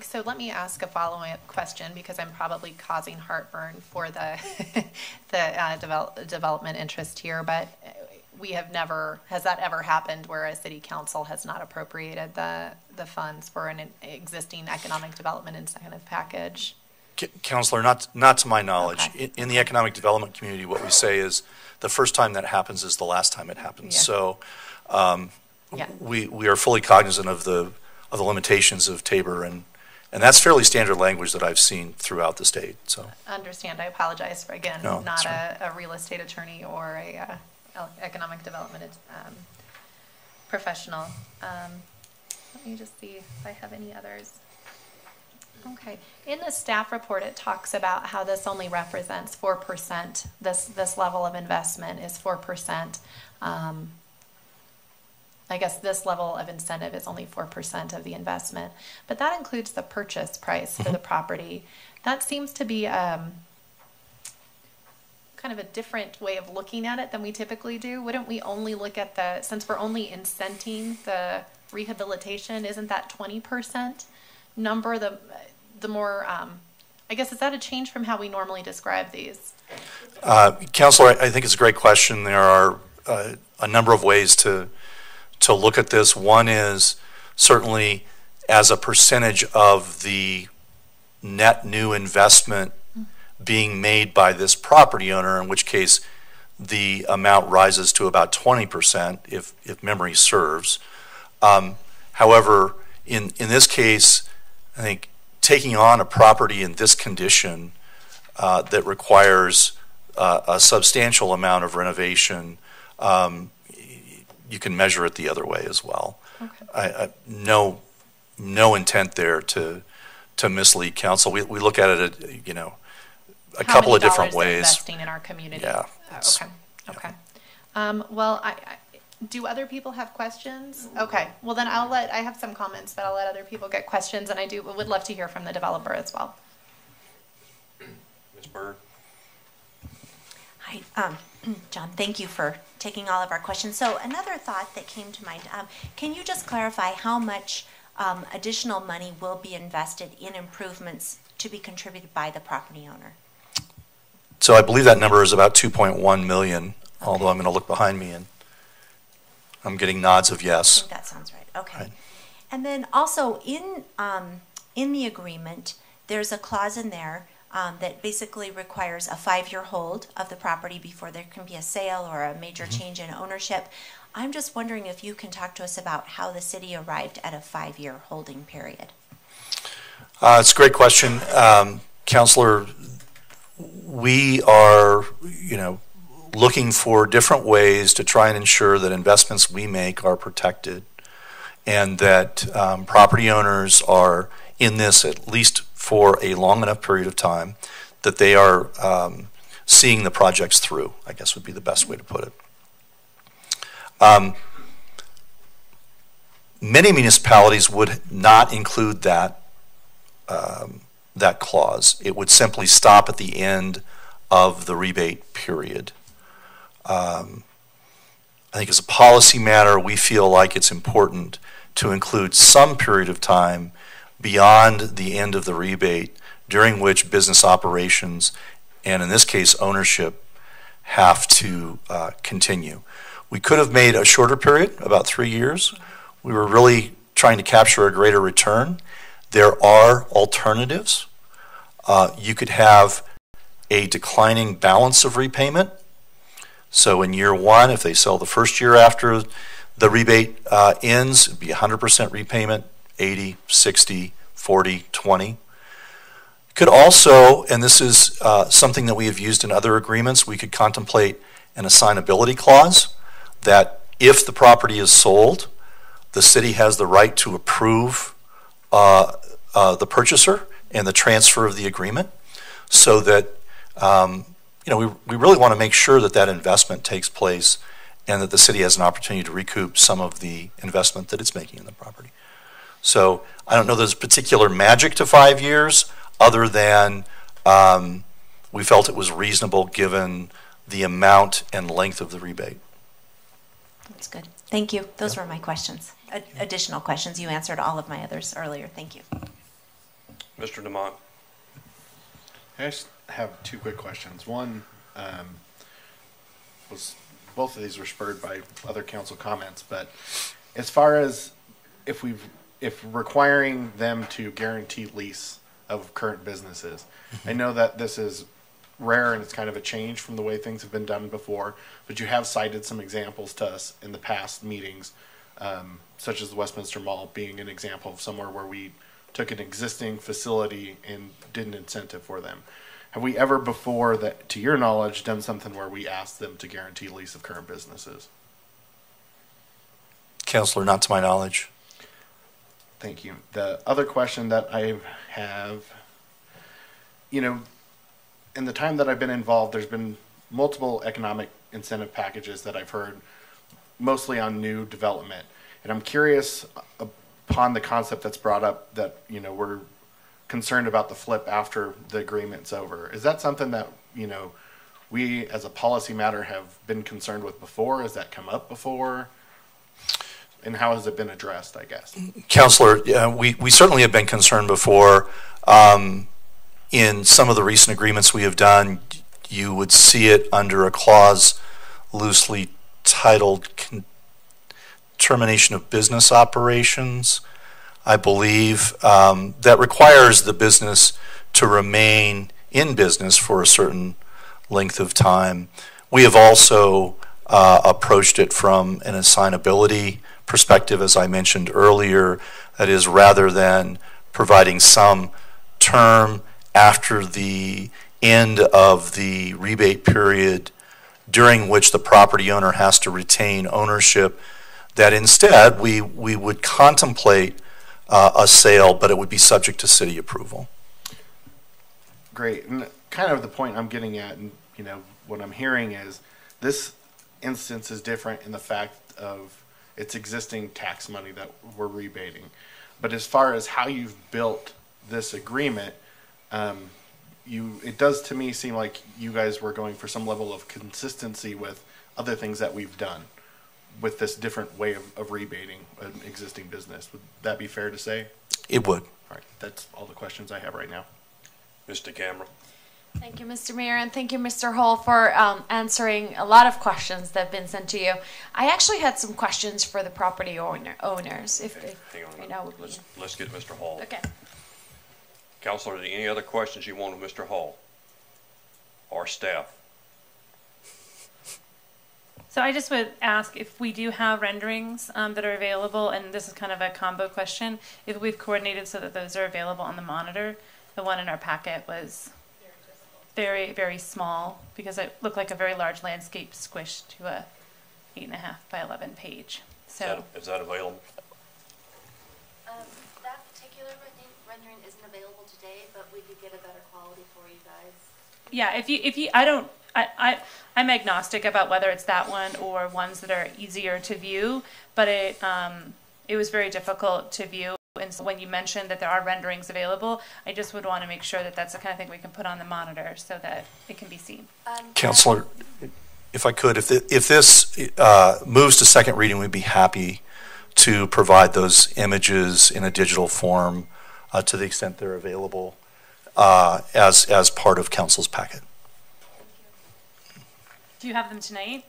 [SPEAKER 9] So let me ask a follow-up question, because I'm probably causing heartburn for the development interest here, but has that ever happened where a city council has not appropriated the funds for an existing economic development incentive package?
[SPEAKER 10] Councilor, not to my knowledge.
[SPEAKER 9] Okay.
[SPEAKER 10] In the economic development community, what we say is the first time that happens is the last time it happens.
[SPEAKER 9] Yeah.
[SPEAKER 10] So
[SPEAKER 9] Yeah.
[SPEAKER 10] we are fully cognizant of the limitations of Tabor, and that's fairly standard language that I've seen throughout the state. So
[SPEAKER 9] Understand. I apologize for, again,
[SPEAKER 10] No,
[SPEAKER 9] not
[SPEAKER 10] that's
[SPEAKER 9] a real estate attorney or a economic development professional. Let me just see if I have any others. Okay. In the staff report, it talks about how this only represents 4%. This level of investment is 4%. I guess this level of incentive is only 4% of the investment, but that includes the purchase price for the property. That seems to be kind of a different way of looking at it than we typically do. Wouldn't we only look at since we're only incenting the rehabilitation, isn't that 20% number the more, I guess, is that a change from how we normally describe these?
[SPEAKER 10] Councilor, I think it's a great question. There are a number of ways to look at this. One is certainly as a percentage of the net new investment being made by this property owner, in which case the amount rises to about 20% if memory serves. However, in this case, I think taking on a property in this condition that requires a substantial amount of renovation, you can measure it the other way as well. Okay. No intent there to mislead council. We look at it, a couple of different ways.
[SPEAKER 9] Investing in our community.
[SPEAKER 10] Yeah.
[SPEAKER 9] Okay. Well, do other people have questions? Okay. Well, then I have some comments, but I'll let other people get questions, and would love to hear from the developer as well.
[SPEAKER 2] Ms. Bird?
[SPEAKER 8] Hi, John, thank you for taking all of our questions. So another thought that came to mind, can you just clarify how much additional money will be invested in improvements to be contributed by the property owner?
[SPEAKER 10] So I believe that number is about 2.1 million, okay. Although I'm going to look behind me and I'm getting nods of yes.
[SPEAKER 8] I think that sounds right. Okay.
[SPEAKER 10] Right.
[SPEAKER 8] And then also in the agreement, there's a clause in there that basically requires a 5-year hold of the property before there can be a sale or a major change in ownership. I'm just wondering if you can talk to us about how the city arrived at a 5-year holding period.
[SPEAKER 10] It's a great question. Councilor, we are, looking for different ways to try and ensure that investments we make are protected and that property owners are in this at least for a long enough period of time that they are seeing the projects through, I guess would be the best way to put it. Many municipalities would not include that clause. It would simply stop at the end of the rebate period. I think as a policy matter, we feel like it's important to include some period of time beyond the end of the rebate during which business operations, and in this case ownership, have to continue. We could have made a shorter period, about 3 years. We were really trying to capture a greater return. There are alternatives. You could have a declining balance of repayment. So in year one, if they sell the first year after the rebate ends, it'd be 100% repayment, 80, 60, 40, 20. Could also, and this is something that we have used in other agreements, we could contemplate an assignability clause that if the property is sold, the city has the right to approve the purchaser and the transfer of the agreement, so that we really want to make sure that that investment takes place and that the city has an opportunity to recoup some of the investment that it's making in the property. So I don't know there's particular magic to 5 years, other than we felt it was reasonable given the amount and length of the rebate.
[SPEAKER 8] That's good. Thank you. Those were my questions. Additional questions. You answered all of my others earlier. Thank you.
[SPEAKER 2] Mr. DeMont.
[SPEAKER 3] I just have two quick questions. One was, both of these were spurred by other council comments, but as far as if requiring them to guarantee lease of current businesses, I know that this is rare and it's kind of a change from the way things have been done before, but you have cited some examples to us in the past meetings, such as the Westminster Mall being an example of somewhere where we took an existing facility and did an incentive for them. Have we ever before, that, to your knowledge, done something where we asked them to guarantee lease of current businesses?
[SPEAKER 10] Councilor, not to my knowledge.
[SPEAKER 3] Thank you. The other question that I have, you know, in the time that I've been involved, there's been multiple economic incentive packages that I've heard, mostly on new development. And I'm curious upon the concept that's brought up that, you know, we're concerned about the flip after the agreement's over. Is that something that, you know, we as a policy matter have been concerned with before? Has that come up before? And how has it been addressed, I guess?
[SPEAKER 10] Councilor, we certainly have been concerned before. In some of the recent agreements we have done, you would see it under a clause loosely titled termination of business operations, I believe, that requires the business to remain in business for a certain length of time. We have also approached it from an assignability perspective, as I mentioned earlier. That is, rather than providing some term after the end of the rebate period during which the property owner has to retain ownership, that instead we would contemplate a sale, but it would be subject to city approval.
[SPEAKER 3] Great. And kind of the point I'm getting at, and you know, what I'm hearing is this instance is different in the fact of it's existing tax money that we're rebating. But as far as how you've built this agreement, it does to me seem like you guys were going for some level of consistency with other things that we've done with this different way of rebating an existing business. Would that be fair to say?
[SPEAKER 10] It would.
[SPEAKER 3] All right. That's all the questions I have right now.
[SPEAKER 2] Mr. Cameron.
[SPEAKER 12] Thank you, Mr. Mayor, and thank you, Mr. Hall, for answering a lot of questions that have been sent to you. I actually had some questions for the property owners.
[SPEAKER 2] Hang on. Let's get Mr. Hall.
[SPEAKER 12] Okay.
[SPEAKER 2] Councilor, any other questions you want of Mr. Hall or staff?
[SPEAKER 1] So I just would ask if we do have renderings that are available, and this is kind of a combo question, if we've coordinated so that those are available on the monitor. The one in our packet was very, very small because it looked like a very large landscape squished to a 8.5 by 11 page. So
[SPEAKER 2] is that available?
[SPEAKER 13] That particular rendering isn't available today, but we could get a better quality for you guys.
[SPEAKER 1] Yeah, if you I'm agnostic about whether it's that one or ones that are easier to view, but it was very difficult to view. And so when you mentioned that there are renderings available, I just would want to make sure that that's the kind of thing we can put on the monitor so that it can be seen.
[SPEAKER 10] Councilor, if I could, if this moves to second reading, we'd be happy to provide those images in a digital form to the extent they're available as part of council's packet.
[SPEAKER 1] Do you have them tonight?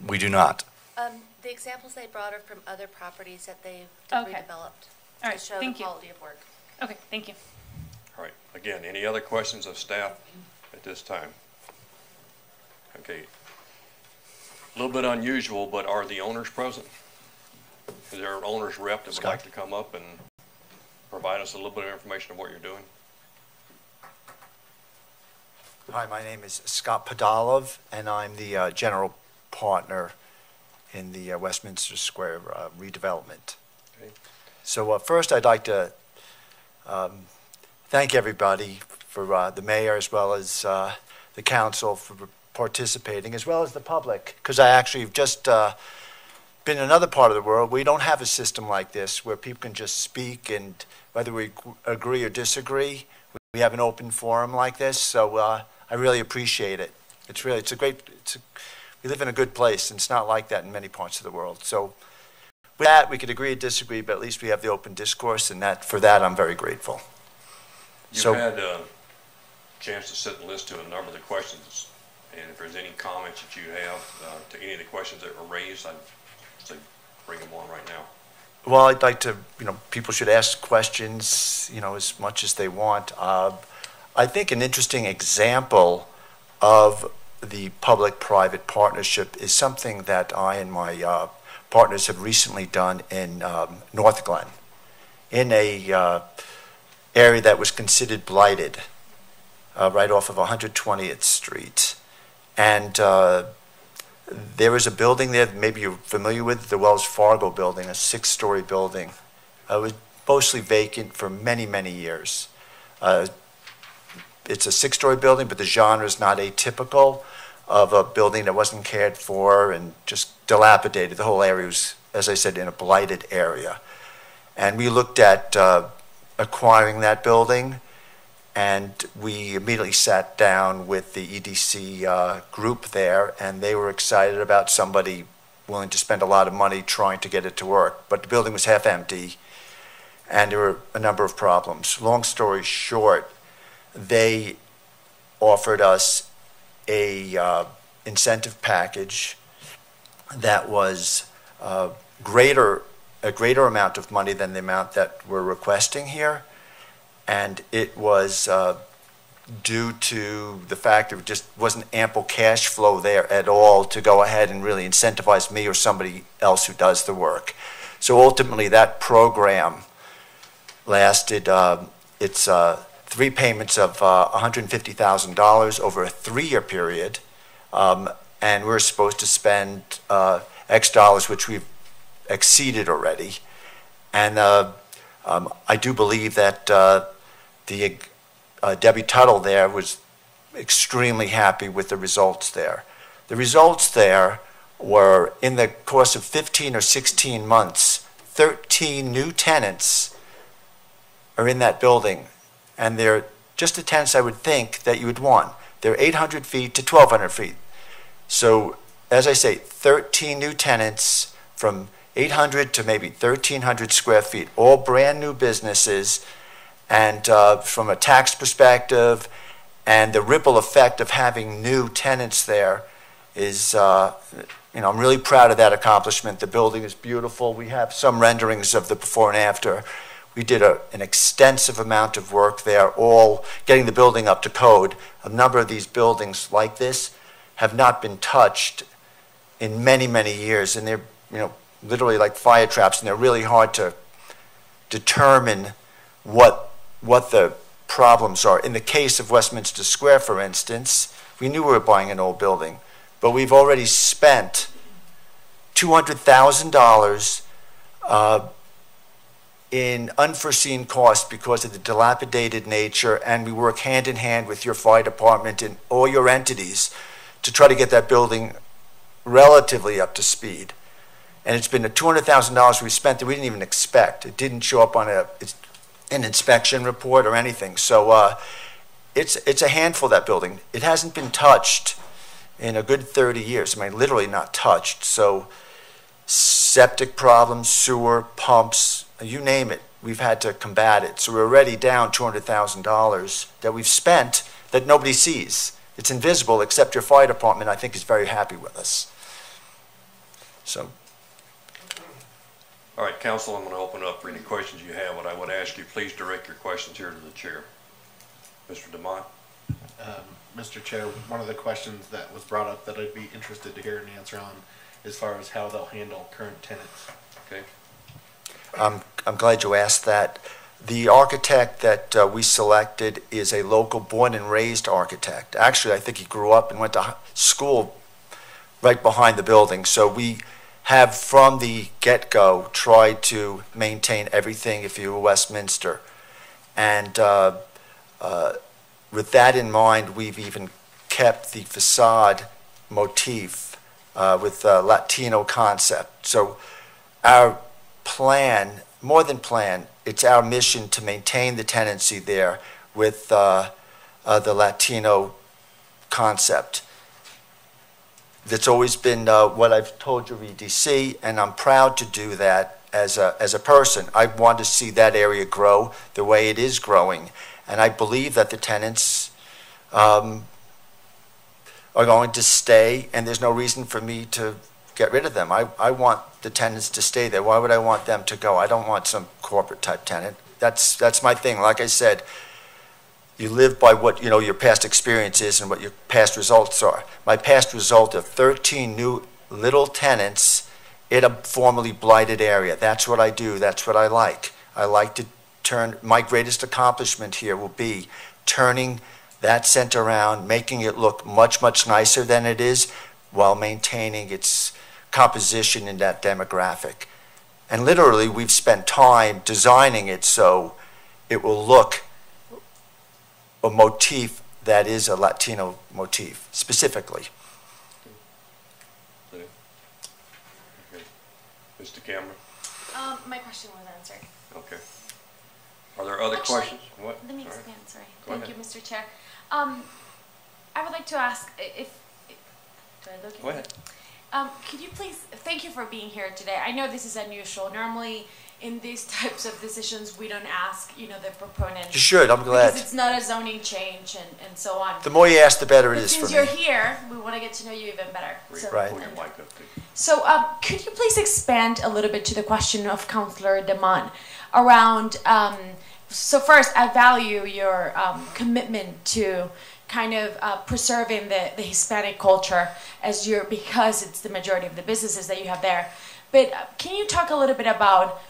[SPEAKER 10] We do not.
[SPEAKER 13] The examples they brought are from other properties that they've redeveloped.
[SPEAKER 1] All right,
[SPEAKER 13] to show
[SPEAKER 1] thank
[SPEAKER 13] the
[SPEAKER 1] you.
[SPEAKER 13] quality of work.
[SPEAKER 1] Okay, thank you.
[SPEAKER 2] All right. Again, any other questions of staff at this time? Okay. A little bit unusual, but are the owners present? Is there an owner's rep that would like to come up and provide us a little bit of information of what you're doing?
[SPEAKER 14] Hi, my name is Scott Podolov, and I'm the general partner in the Westminster Square redevelopment.
[SPEAKER 2] Okay.
[SPEAKER 14] So first, I'd like to thank everybody, for the mayor as well as the council, for participating, as well as the public, because I actually have just been in another part of the world. We don't have a system like this where people can just speak, and whether we agree or disagree, we have an open forum like this. So I really appreciate it. We live in a good place, and it's not like that in many parts of the world. So with that, we could agree or disagree, but at least we have the open discourse, and for that, I'm very grateful.
[SPEAKER 2] You had a chance to sit and listen to a number of the questions, and if there's any comments that you have to any of the questions that were raised, I'd say bring them on right now.
[SPEAKER 14] Well, I'd like to, people should ask questions, as much as they want. I think an interesting example of the public-private partnership is something that I and my partners have recently done in North Glen, in a area that was considered blighted, right off of 120th Street. And there was a building there that maybe you're familiar with, the Wells Fargo building, a 6-story building. It was mostly vacant for many, many years. It's a 6-story building, but the genre is not atypical of a building that wasn't cared for and just dilapidated. The whole area was, as I said, in a blighted area. And we looked at acquiring that building, and we immediately sat down with the EDC group there, and they were excited about somebody willing to spend a lot of money trying to get it to work. But the building was half empty, and there were a number of problems. Long story short, they offered us a incentive package that was a greater amount of money than the amount that we're requesting here, and it was due to the fact there just wasn't ample cash flow there at all to go ahead and really incentivize me or somebody else who does the work. So ultimately that program lasted, it's 3 payments of $150,000 over a 3-year period, and we're supposed to spend X dollars, which we've exceeded already. And I do believe that Debbie Tuttle there was extremely happy with the results there. The results there were, in the course of 15 or 16 months, 13 new tenants are in that building. And they're just the tenants I would think that you would want. They're 800 feet to 1,200 feet. So, as I say, 13 new tenants from 800 to maybe 1,300 square feet, all brand new businesses. And from a tax perspective and the ripple effect of having new tenants there is, I'm really proud of that accomplishment. The building is beautiful. We have some renderings of the before and after. We did an extensive amount of work there, all getting the building up to code. A number of these buildings like this have not been touched in many, many years, and they're literally like fire traps, and they're really hard to determine what the problems are. In the case of Westminster Square, for instance, we knew we were buying an old building, but we've already spent $200,000 in unforeseen costs because of the dilapidated nature, and we work hand in hand with your fire department and all your entities to try to get that building relatively up to speed. And it's been a $200,000 we spent that we didn't even expect. It didn't show up on an inspection report or anything. So it's a handful, that building. It hasn't been touched in a good 30 years. I mean, literally not touched. So septic problems, sewer, pumps, you name it, we've had to combat it. So we're already down $200,000 that we've spent that nobody sees. It's invisible, except your fire department, I think, is very happy with us. So.
[SPEAKER 2] All right, Council, I'm going to open up for any questions you have. What I would ask you, please direct your questions here to the chair. Mr. DeMont.
[SPEAKER 3] Mr. Chair, one of the questions that was brought up that I'd be interested to hear an answer on as far as how they'll handle current tenants.
[SPEAKER 2] Okay.
[SPEAKER 14] I'm glad you asked that. The architect that we selected is a local born and raised architect. Actually, I think he grew up and went to school right behind the building. So we have from the get-go tried to maintain everything if you were Westminster. And with that in mind, we've even kept the facade motif with Latino concept. So our plan, more than plan, it's our mission to maintain the tenancy there with the Latino concept. That's always been what I've told your EDC, and I'm proud to do that as a person. I want to see that area grow the way it is growing, and I believe that the tenants are going to stay, and there's no reason for me to get rid of them. I want the tenants to stay there. Why would I want them to go? I don't want some corporate type tenant. That's my thing. Like I said, you live by what your past experience is and what your past results are. My past result of 13 new little tenants in a formerly blighted area. That's what I do. That's what I like. I like to turn, my greatest accomplishment here will be turning that center around, making it look much, much nicer than it is while maintaining its composition in that demographic. And literally, we've spent time designing it so it will look a motif that is a Latino motif, specifically.
[SPEAKER 2] Okay. Mr. Cameron?
[SPEAKER 12] My question was answered.
[SPEAKER 2] Okay. Are there other questions? What?
[SPEAKER 12] Let me expand, sorry.
[SPEAKER 2] Go
[SPEAKER 12] Thank
[SPEAKER 2] ahead.
[SPEAKER 12] you, Mr. Chair. I would like to ask if do I look at
[SPEAKER 2] Go ahead.
[SPEAKER 12] Could you please, thank you for being here today. I know this is unusual. Normally, in these types of decisions, we don't ask, the proponent.
[SPEAKER 14] You should, I'm glad.
[SPEAKER 12] Because it's not a zoning change and so on.
[SPEAKER 14] The more you ask, the better it is for me.
[SPEAKER 12] Since you're here, we want to get to know you even better.
[SPEAKER 14] Right.
[SPEAKER 12] So, could you please expand a little bit to the question of Councillor Deman around, so first, I value your commitment to kind of preserving the Hispanic culture because it's the majority of the businesses that you have there. But can you talk a little bit about,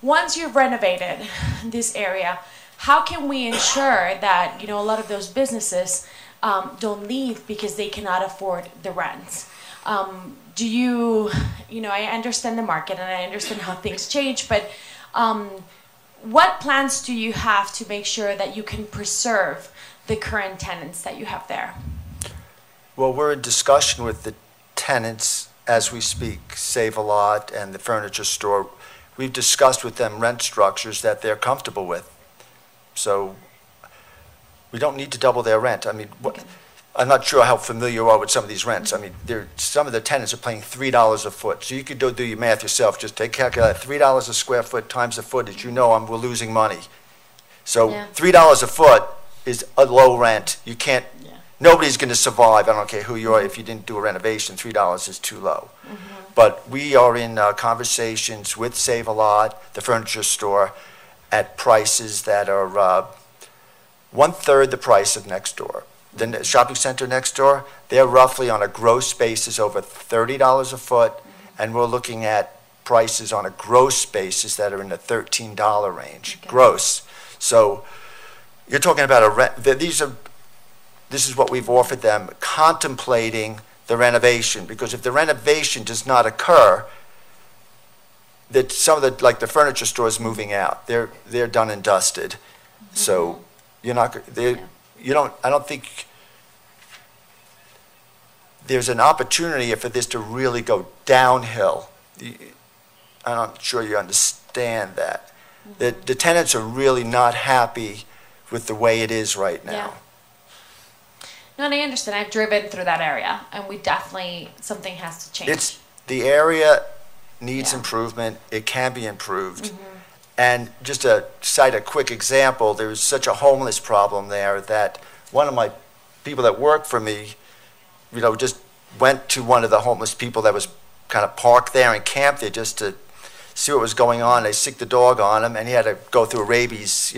[SPEAKER 12] once you've renovated this area, how can we ensure that a lot of those businesses don't leave because they cannot afford the rents? Do you, I understand the market and I understand how things change, but what plans do you have to make sure that you can preserve the current tenants that you have there?
[SPEAKER 14] Well, we're in discussion with the tenants as we speak, Save-A-Lot and the furniture store. We've discussed with them rent structures that they're comfortable with. So we don't need to double their rent. I mean, I'm not sure how familiar you are with some of these rents. I mean, some of the tenants are paying $3 a foot. So you could do your math yourself. Just calculate $3 a square foot times the footage. We're losing money. So $3 a foot is a low rent. You can't, nobody's going to survive. I don't care who you are. If you didn't do a renovation, $3 is too low. But we are in conversations with Save-A-Lot, the furniture store, at prices that are 1/3 the price of next door. The shopping center next door, they're roughly on a gross basis over $30 a foot, and we're looking at prices on a gross basis that are in the $13 range, gross. So you're talking about a rent. This is what we've offered them, contemplating the renovation, because if the renovation does not occur, that some of the furniture stores moving out, they're done and dusted. So you're not. I don't think there's an opportunity for this to really go downhill. I'm not sure you understand that. The tenants are really not happy with the way it is right now.
[SPEAKER 12] Yeah. No, and I understand. I've driven through that area, and something has to change.
[SPEAKER 14] The area needs improvement. It can be improved. And just to cite a quick example, there was such a homeless problem there that one of my people that worked for me, just went to one of the homeless people that was kind of parked there and camped there just to see what was going on. They sicked the dog on him, and he had to go through a rabies,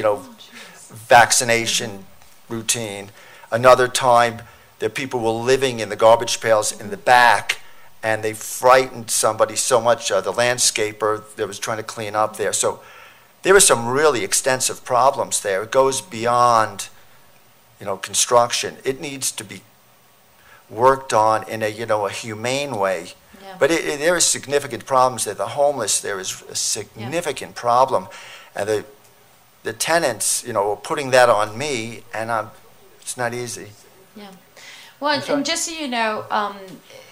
[SPEAKER 14] vaccination routine. Another time, the people were living in the garbage pails in the back, and they frightened somebody so much, the landscaper that was trying to clean up there. So there were some really extensive problems there. It goes beyond, construction. It needs to be worked on in a humane way. Yeah. But there are significant problems there. The homeless, there is a significant problem. And the tenants, are putting that on me, and it's not easy.
[SPEAKER 12] Yeah. Well, and just so you know,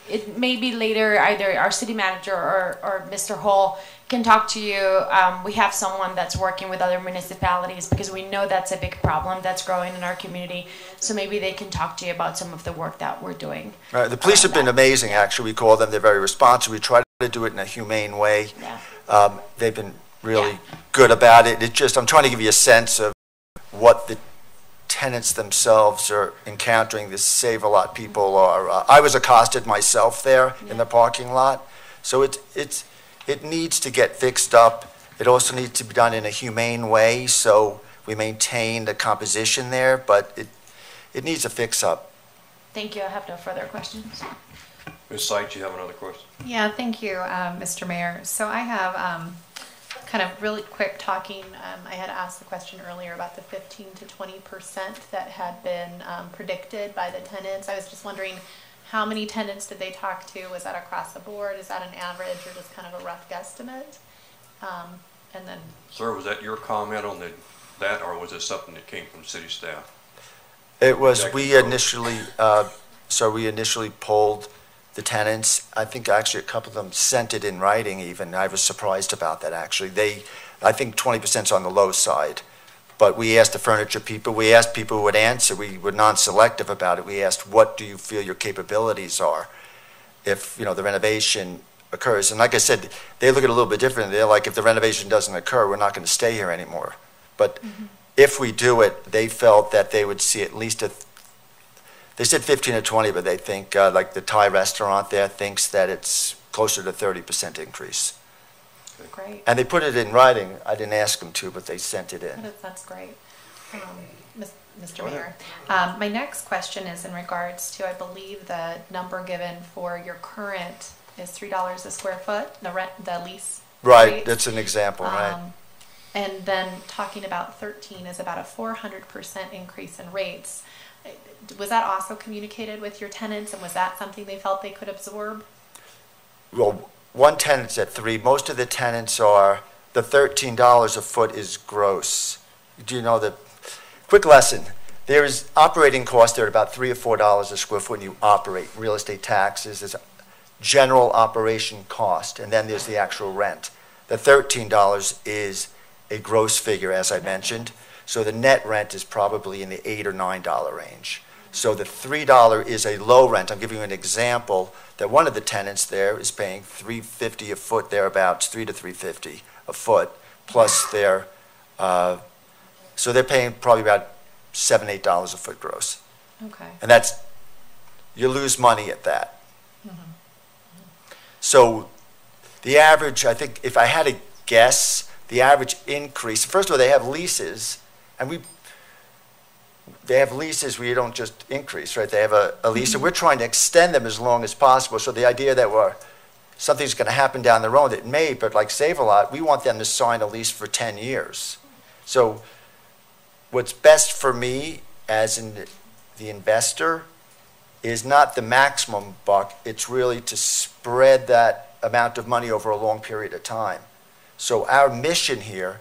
[SPEAKER 12] it may be later either our city manager or Mr. Hall can talk to you. We have someone that's working with other municipalities because we know that's a big problem that's growing in our community. So maybe they can talk to you about some of the work that we're doing.
[SPEAKER 14] Right. The police have been amazing, actually. We call them. They're very responsive. We try to do it in a humane way.
[SPEAKER 12] Yeah.
[SPEAKER 14] They've been really good about it. I'm trying to give you a sense of what the tenants themselves are encountering. The Save-A-Lot people are. I was accosted myself there in the parking lot. So it needs to get fixed up. It also needs to be done in a humane way, so we maintain the composition there, but it needs a fix-up.
[SPEAKER 12] Thank you. I have no further questions.
[SPEAKER 2] Ms. Seitz, you have another question?
[SPEAKER 9] Yeah, thank you, Mr. Mayor. So I have kind of really quick talking. I had asked the question earlier about the 15 to 20% that had been predicted by the tenants. I was just wondering, how many tenants did they talk to? Was that across the board? Is that an average or just kind of a rough guesstimate? And then,
[SPEAKER 2] Sir, was that your comment on that, or was it something that came from city staff?
[SPEAKER 14] It was, we initially polled the tenants. I think actually a couple of them sent it in writing even. I was surprised about that, actually. I think 20% is on the low side. But we asked the furniture people, we asked people who would answer, we were non-selective about it. We asked, what do you feel your capabilities are if, the renovation occurs? And like I said, they look at it a little bit differently. They're like, if the renovation doesn't occur, we're not going to stay here anymore. But if we do it, they felt that they would see at least they said 15 or 20, but they think, like the Thai restaurant there thinks that it's closer to 30% increase.
[SPEAKER 9] great.
[SPEAKER 14] And they put it in writing. I didn't ask them to, but they sent it in.
[SPEAKER 9] That's great. Mr. Mayor, my next question is in regards to, I believe the number given for your current is $3 a square foot, the lease.
[SPEAKER 14] Right,
[SPEAKER 9] rate.
[SPEAKER 14] that's an example, right?
[SPEAKER 9] And then talking about 13 is about a 400% increase in rates. Was that also communicated with your tenants, and was that something they felt they could absorb?
[SPEAKER 14] Well, one tenant's at 3. Most of the tenants are, the $13 a foot is gross. Do you know that? Quick lesson. There is operating costs there at about $3 or $4 a square foot when you operate. Real estate taxes, there's general operation cost, and then there's the actual rent. The $13 is a gross figure, as I mentioned. So the net rent is probably in the $8 or $9 range. So the $3 is a low rent. I'm giving you an example that one of the tenants there is paying $350 a foot, thereabouts, $3 to $350 a foot, plus their, so they're paying probably about $7, $8 a foot gross.
[SPEAKER 9] Okay.
[SPEAKER 14] And that's, you lose money at that.
[SPEAKER 9] Mm-hmm.
[SPEAKER 14] So the average, I think, if I had to guess, the average increase, first of all, they have leases, and they have leases where you don't just increase, right? They have a lease, and we're trying to extend them as long as possible. So the idea that something's going to happen down the road, it may, but like Save-A-Lot, we want them to sign a lease for 10 years. So what's best for me as the investor is not the maximum buck. It's really to spread that amount of money over a long period of time. So our mission here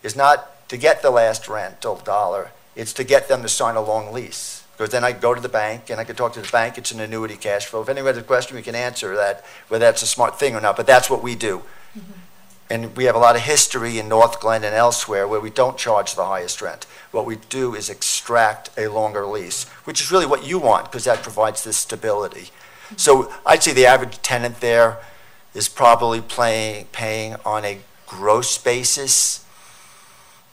[SPEAKER 14] is not to get the last rental dollar. It's to get them to sign a long lease. Because then I go to the bank, and I can talk to the bank. It's an annuity cash flow. If anyone has a question, we can answer that, whether that's a smart thing or not. But that's what we do. Mm-hmm. And we have a lot of history in North Glen and elsewhere where we don't charge the highest rent. What we do is extract a longer lease, which is really what you want, because that provides this stability. Mm-hmm. So I'd say the average tenant there is probably paying on a gross basis,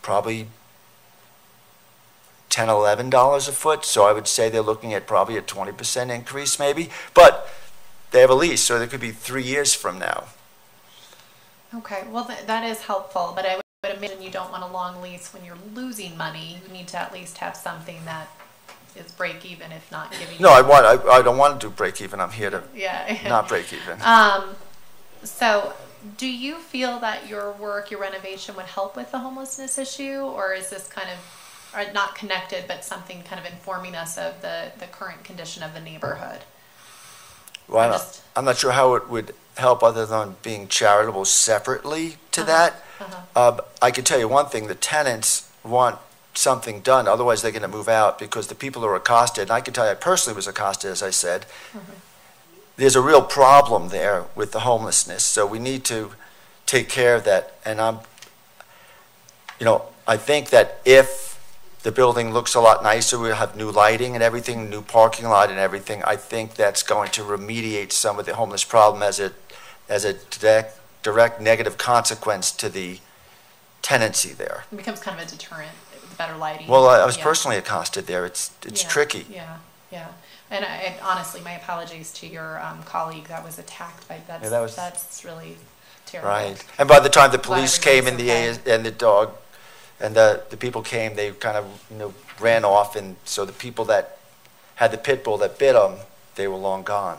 [SPEAKER 14] probably $10, $11 a foot. So I would say they're looking at probably a 20% increase maybe. But they have a lease, so it could be 3 years from now.
[SPEAKER 9] Okay, well, that is helpful, but I would imagine you don't want a long lease when you're losing money. You need to at least have something that is break even, if not giving.
[SPEAKER 14] No, I don't want to do break even. I'm here to not break even.
[SPEAKER 9] So do you feel that your work, your renovation would help with the homelessness issue, or is this kind of not connected, but something kind of informing us of the current condition of the neighborhood?
[SPEAKER 14] Well, I'm not sure how it would help other than being charitable separately to that. I can tell you one thing, the tenants want something done. Otherwise, they're going to move out because the people who are accosted, and I can tell you I personally was accosted, as I said, there's a real problem there with the homelessness. So we need to take care of that. And I think that if the building looks a lot nicer, we'll have new lighting and everything, new parking lot and everything. I think that's going to remediate some of the homeless problem as a direct negative consequence to the tenancy there.
[SPEAKER 9] It becomes kind of a deterrent, the better lighting.
[SPEAKER 14] Well, I was personally accosted there. It's tricky.
[SPEAKER 9] Yeah. And honestly, my apologies to your colleague that was attacked by that. That's really terrible.
[SPEAKER 14] Right. And by the time the police came and the dog and the people came, they kind of ran off, and so the people that had the pit bull that bit them, they were long gone.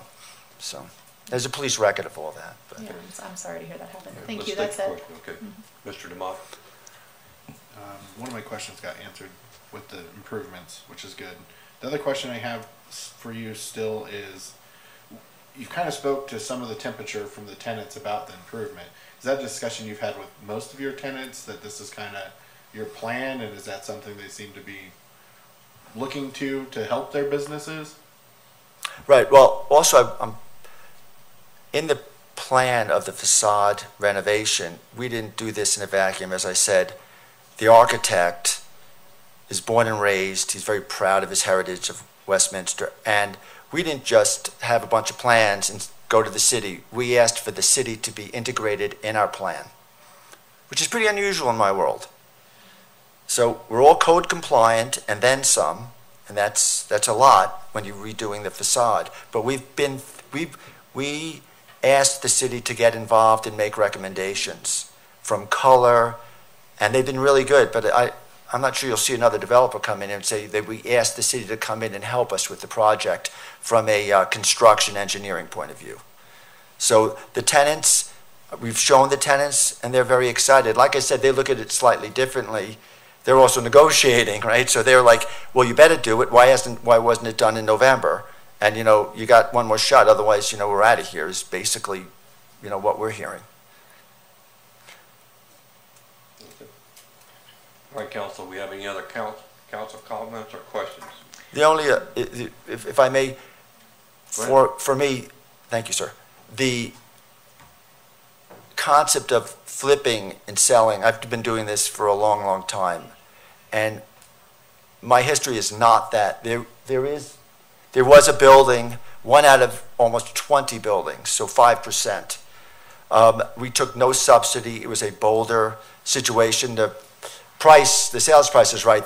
[SPEAKER 14] So there's a police record of all that. But.
[SPEAKER 9] Yeah, I'm sorry to hear that happen.
[SPEAKER 2] Okay,
[SPEAKER 9] Thank you.
[SPEAKER 2] let's
[SPEAKER 9] That's
[SPEAKER 2] take
[SPEAKER 9] it.
[SPEAKER 2] a question. Okay, Mr. DeMott.
[SPEAKER 3] One of my questions got answered with the improvements, which is good. The other question I have for you still is, you kind of spoke to some of the temperature from the tenants about the improvement. Is that a discussion you've had with most of your tenants, that this is kind of your plan, and is that something they seem to be looking to help their businesses?
[SPEAKER 14] Right. Well, also, I'm in the plan of the facade renovation, we didn't do this in a vacuum. As I said, the architect is born and raised. He's very proud of his heritage of Westminster. And we didn't just have a bunch of plans and go to the city. We asked for the city to be integrated in our plan, which is pretty unusual in my world. So we're all code compliant and then some, and that's a lot when you're redoing the facade. But we asked the city to get involved and make recommendations from color, and they've been really good. But I'm not sure you'll see another developer come in and say that we asked the city to come in and help us with the project from a construction engineering point of view. So the tenants, we've shown the tenants, and they're very excited. Like I said, they look at it slightly differently. They're also negotiating, right? So they're like, well, you better do it. Why wasn't it done in November? And, you got one more shot. Otherwise, we're out of here is basically, what we're hearing.
[SPEAKER 2] All right, council, we have any other council comments or questions?
[SPEAKER 14] The only, if I may, for me, thank you, sir. The concept of flipping and selling, I've been doing this for a long, long time. And my history is not that. There was a building, one out of almost 20 buildings, so 5%. We took no subsidy. It was a Boulder situation. The sales price is right.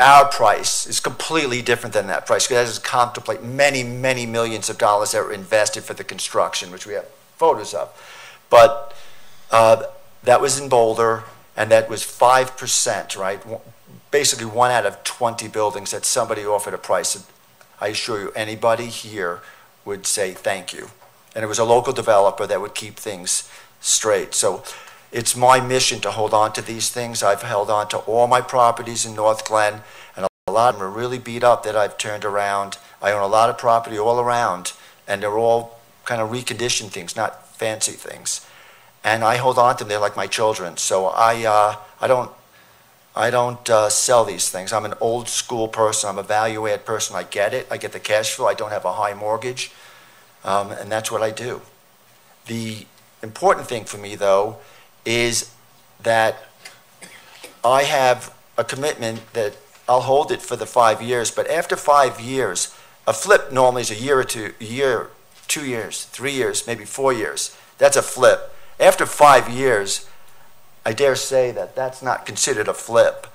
[SPEAKER 14] Our price is completely different than that price, because that doesn't contemplate many, many millions of dollars that were invested for the construction, which we have photos of. But that was in Boulder, and that was 5%, right? Basically 1 out of 20 buildings that somebody offered a price. I assure you, anybody here would say thank you. And it was a local developer that would keep things straight. So it's my mission to hold on to these things. I've held on to all my properties in North Glen, and a lot of them are really beat up that I've turned around. I own a lot of property all around, and they're all kind of reconditioned things, not fancy things. And I hold on to them. They're like my children. So I don't sell these things. I'm an old school person. I'm a value-add person. I get it. I get the cash flow. I don't have a high mortgage, and that's what I do. The important thing for me, though, is that I have a commitment that I'll hold it for the 5 years, but after 5 years, a flip normally is a year or 2 years, 3 years, maybe 4 years. That's a flip. After 5 years, I dare say that that's not considered a flip.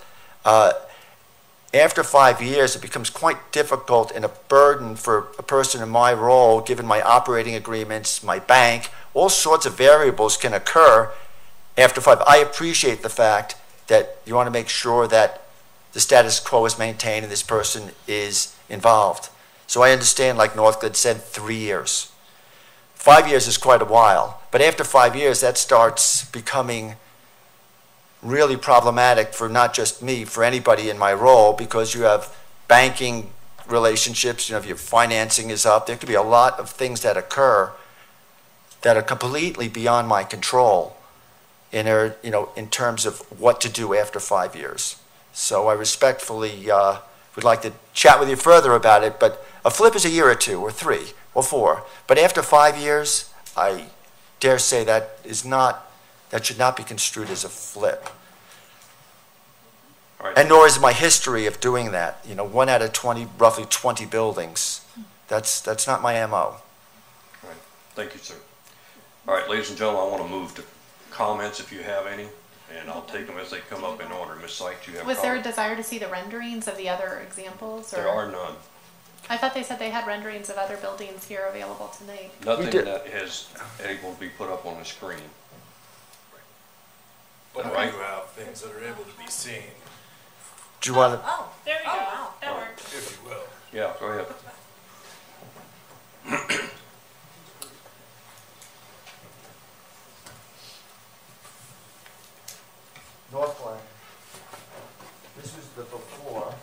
[SPEAKER 14] After 5 years, it becomes quite difficult and a burden for a person in my role, given my operating agreements, my bank, all sorts of variables can occur after 5. I appreciate the fact that you want to make sure that the status quo is maintained and this person is involved. So I understand, like Northgate said, 3 years. 5 years is quite a while, but after 5 years, that starts becoming really problematic for not just me, for anybody in my role, because you have banking relationships, if your financing is up, there could be a lot of things that occur that are completely beyond my control. in terms of what to do after 5 years. So I respectfully would like to chat with you further about it, but a flip is a year or 2 or 3 or 4. But after 5 years, I dare say that should not be construed as a flip.
[SPEAKER 2] Right.
[SPEAKER 14] And nor is my history of doing that. 1 out of 20, roughly 20 buildings. That's not my MO.
[SPEAKER 2] All right. Thank you, sir. All right, ladies and gentlemen, I want to move to comments if you have any, and I'll take them as they come up in order. Ms. Sykes, you have
[SPEAKER 9] Was there a
[SPEAKER 2] comments?
[SPEAKER 9] desire to see the renderings of the other examples? Or?
[SPEAKER 2] There are none.
[SPEAKER 9] I thought they said they had renderings of other buildings here available tonight.
[SPEAKER 2] Nothing that is able to be put up on the screen.
[SPEAKER 15] But
[SPEAKER 2] Right.
[SPEAKER 15] we do have things that are able to be seen,
[SPEAKER 14] Do you want to?
[SPEAKER 1] Oh, there you go. That works.
[SPEAKER 15] if you will.
[SPEAKER 2] Yeah, go ahead.
[SPEAKER 14] North Flank. This was the before.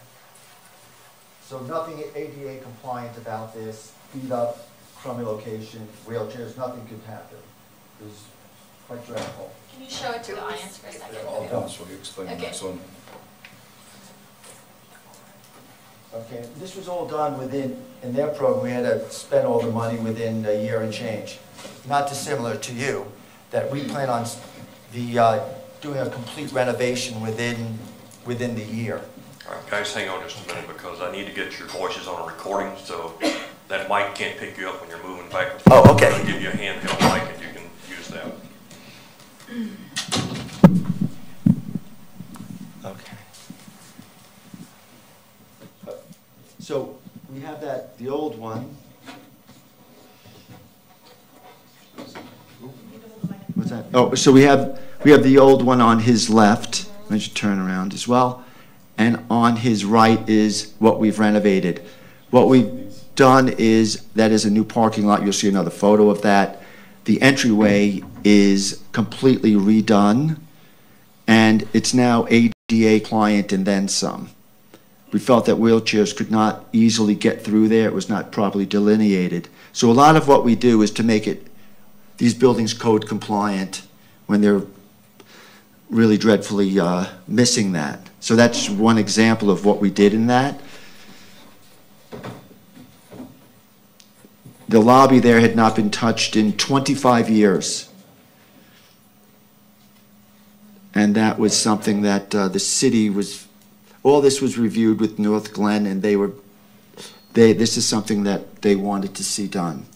[SPEAKER 14] So nothing ADA compliant about this. Beat up, crummy location, wheelchairs, nothing could happen. It was quite dreadful.
[SPEAKER 12] Can you show it to the audience for a second?
[SPEAKER 15] They're all done, so you explain the
[SPEAKER 12] Okay.
[SPEAKER 15] next one.
[SPEAKER 14] Okay, this was all done in their program, we had to spend all the money within a year and change. Not dissimilar to you, that we plan on doing a complete renovation within the year.
[SPEAKER 2] All right, guys, hang on just a minute because I need to get your voices on a recording so that mic can't pick you up when you're moving back and forth.
[SPEAKER 14] Oh, okay.
[SPEAKER 2] I'm going to give you a handheld mic and you can use that.
[SPEAKER 14] Okay. So we have the old one. What's that? Oh, so we have the old one on his left. Let me just turn around as well. And on his right is what we've renovated. What we've done is, that is a new parking lot. You'll see another photo of that. The entryway is completely redone, and it's now ADA compliant and then some. We felt that wheelchairs could not easily get through there. It was not properly delineated. So a lot of what we do is to make these buildings code compliant when they're really dreadfully missing that. So that's one example of what we did in that. The lobby there had not been touched in 25 years. And that was something that the city was, all this was reviewed with North Glen, and this is something that they wanted to see done.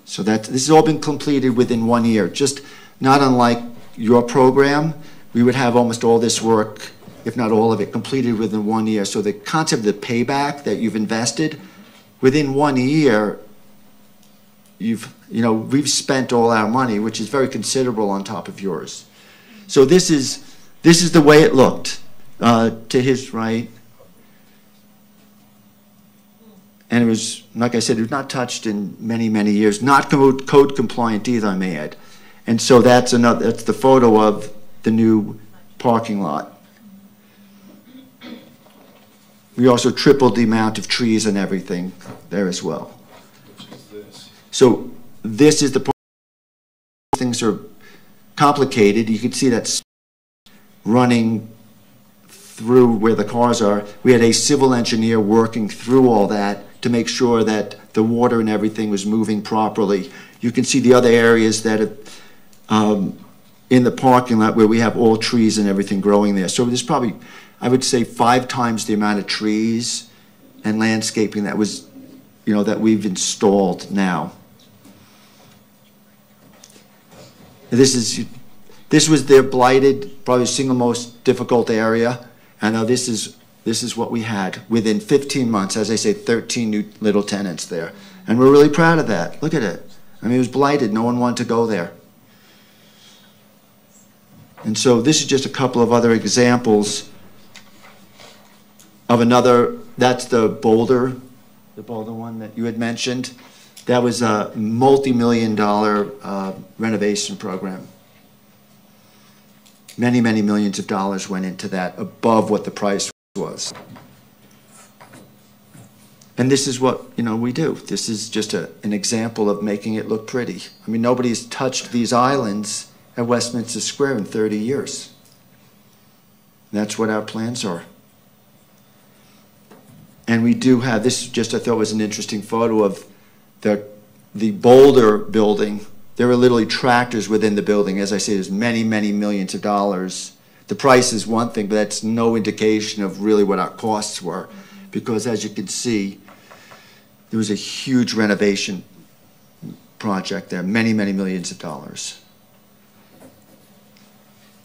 [SPEAKER 14] So this has all been completed within 1 year. Just not unlike your program, we would have almost all this work, if not all of it, completed within 1 year. So the concept of the payback that you've invested, within 1 year, we've spent all our money, which is very considerable on top of yours. So this is the way it looked to his right. And it was, like I said, it was not touched in many, many years. Not code compliant either, I may add. And so that's the photo of the new parking lot. We also tripled the amount of trees and everything there as well.
[SPEAKER 15] Which is this.
[SPEAKER 14] So this is the part where things are complicated. You can see that's running through where the cars are. We had a civil engineer working through all that to make sure that the water and everything was moving properly. You can see the other areas that are in the parking lot where we have all trees and everything growing there. So there's probably, I would say, 5 times the amount of trees and landscaping that was, that we've installed now. This was their blighted, probably the single most difficult area. And now this is what we had within 15 months. As I say, 13 new little tenants there. And we're really proud of that. Look at it. I mean, it was blighted. No one wanted to go there. And so this is just a couple of other examples of another. That's the Boulder one that you had mentioned. That was a multi-million-dollar renovation program. Many, many millions of dollars went into that, above what the price was. And this is what we do. This is just an example of making it look pretty. I mean, nobody's touched these islands at Westminster Square in 30 years. And that's what our plans are. And we do have, this just I thought was an interesting photo of the Boulder building. There are literally tractors within the building. As I say, there's many, many millions of dollars. The price is one thing, but that's no indication of really what our costs were. Because as you can see, there was a huge renovation project there, many, many millions of dollars.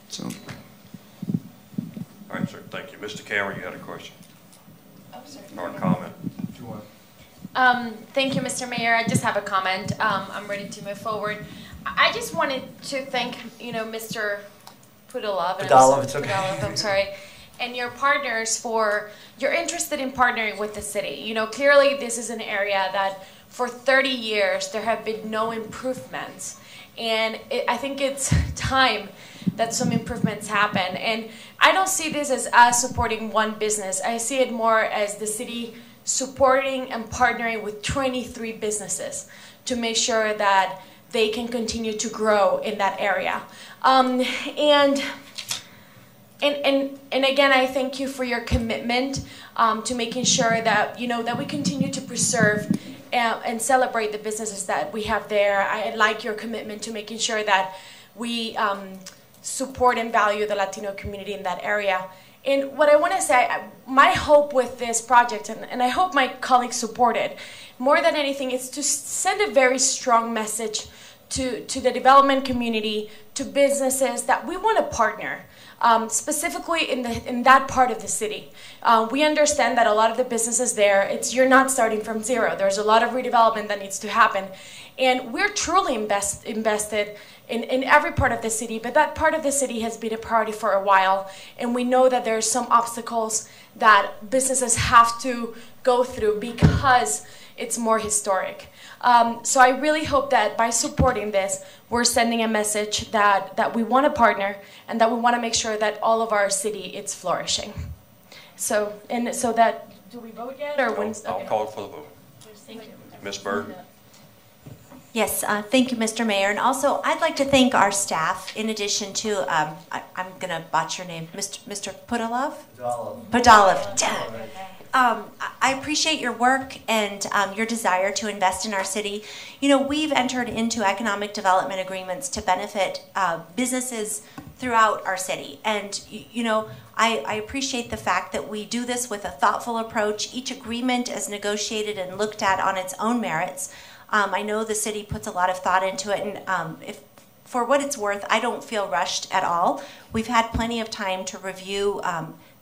[SPEAKER 14] So.
[SPEAKER 2] All right, sir, thank you. Mr. Cameron, you had a question? Or a comment?
[SPEAKER 12] Thank you, Mr. Mayor. I just have a comment. I'm ready to move forward. I just wanted to thank, Mr. Pudolov.
[SPEAKER 14] It's okay.
[SPEAKER 12] I'm sorry. And your partners for you're interested in partnering with the city. Clearly this is an area that for 30 years there have been no improvements. And I think it's time that some improvements happen. And I don't see this as us supporting one business. I see it more as the city supporting and partnering with 23 businesses to make sure that they can continue to grow in that area. And again, I thank you for your commitment to making sure that that we continue to preserve and celebrate the businesses that we have there. I like your commitment to making sure that we support and value the Latino community in that area. And what I want to say, my hope with this project, and I hope my colleagues support it, more than anything, is to send a very strong message to the development community, to businesses, that we want to partner. Specifically in that part of the city. We understand that a lot of the businesses there, you're not starting from zero. There's a lot of redevelopment that needs to happen. And we're truly invested in every part of the city, but that part of the city has been a priority for a while. And we know that there are some obstacles that businesses have to go through because it's more historic. So I really hope that by supporting this, we're sending a message that we want to partner and that we want to make sure that all of our city is flourishing. So that, do we vote yet? Or when's, okay.
[SPEAKER 2] I'll call for the vote.
[SPEAKER 12] Thank you.
[SPEAKER 2] Ms. Bird?
[SPEAKER 8] Yes, thank you, Mr. Mayor. And also, I'd like to thank our staff, in addition to, I'm going to botch your name, Mr. Pudolov? Podolov. I appreciate your work and your desire to invest in our city. We've entered into economic development agreements to benefit businesses throughout our city. And, I appreciate the fact that we do this with a thoughtful approach. Each agreement is negotiated and looked at on its own merits. I know the city puts a lot of thought into it, and if for what it's worth, I don't feel rushed at all. We've had plenty of time to review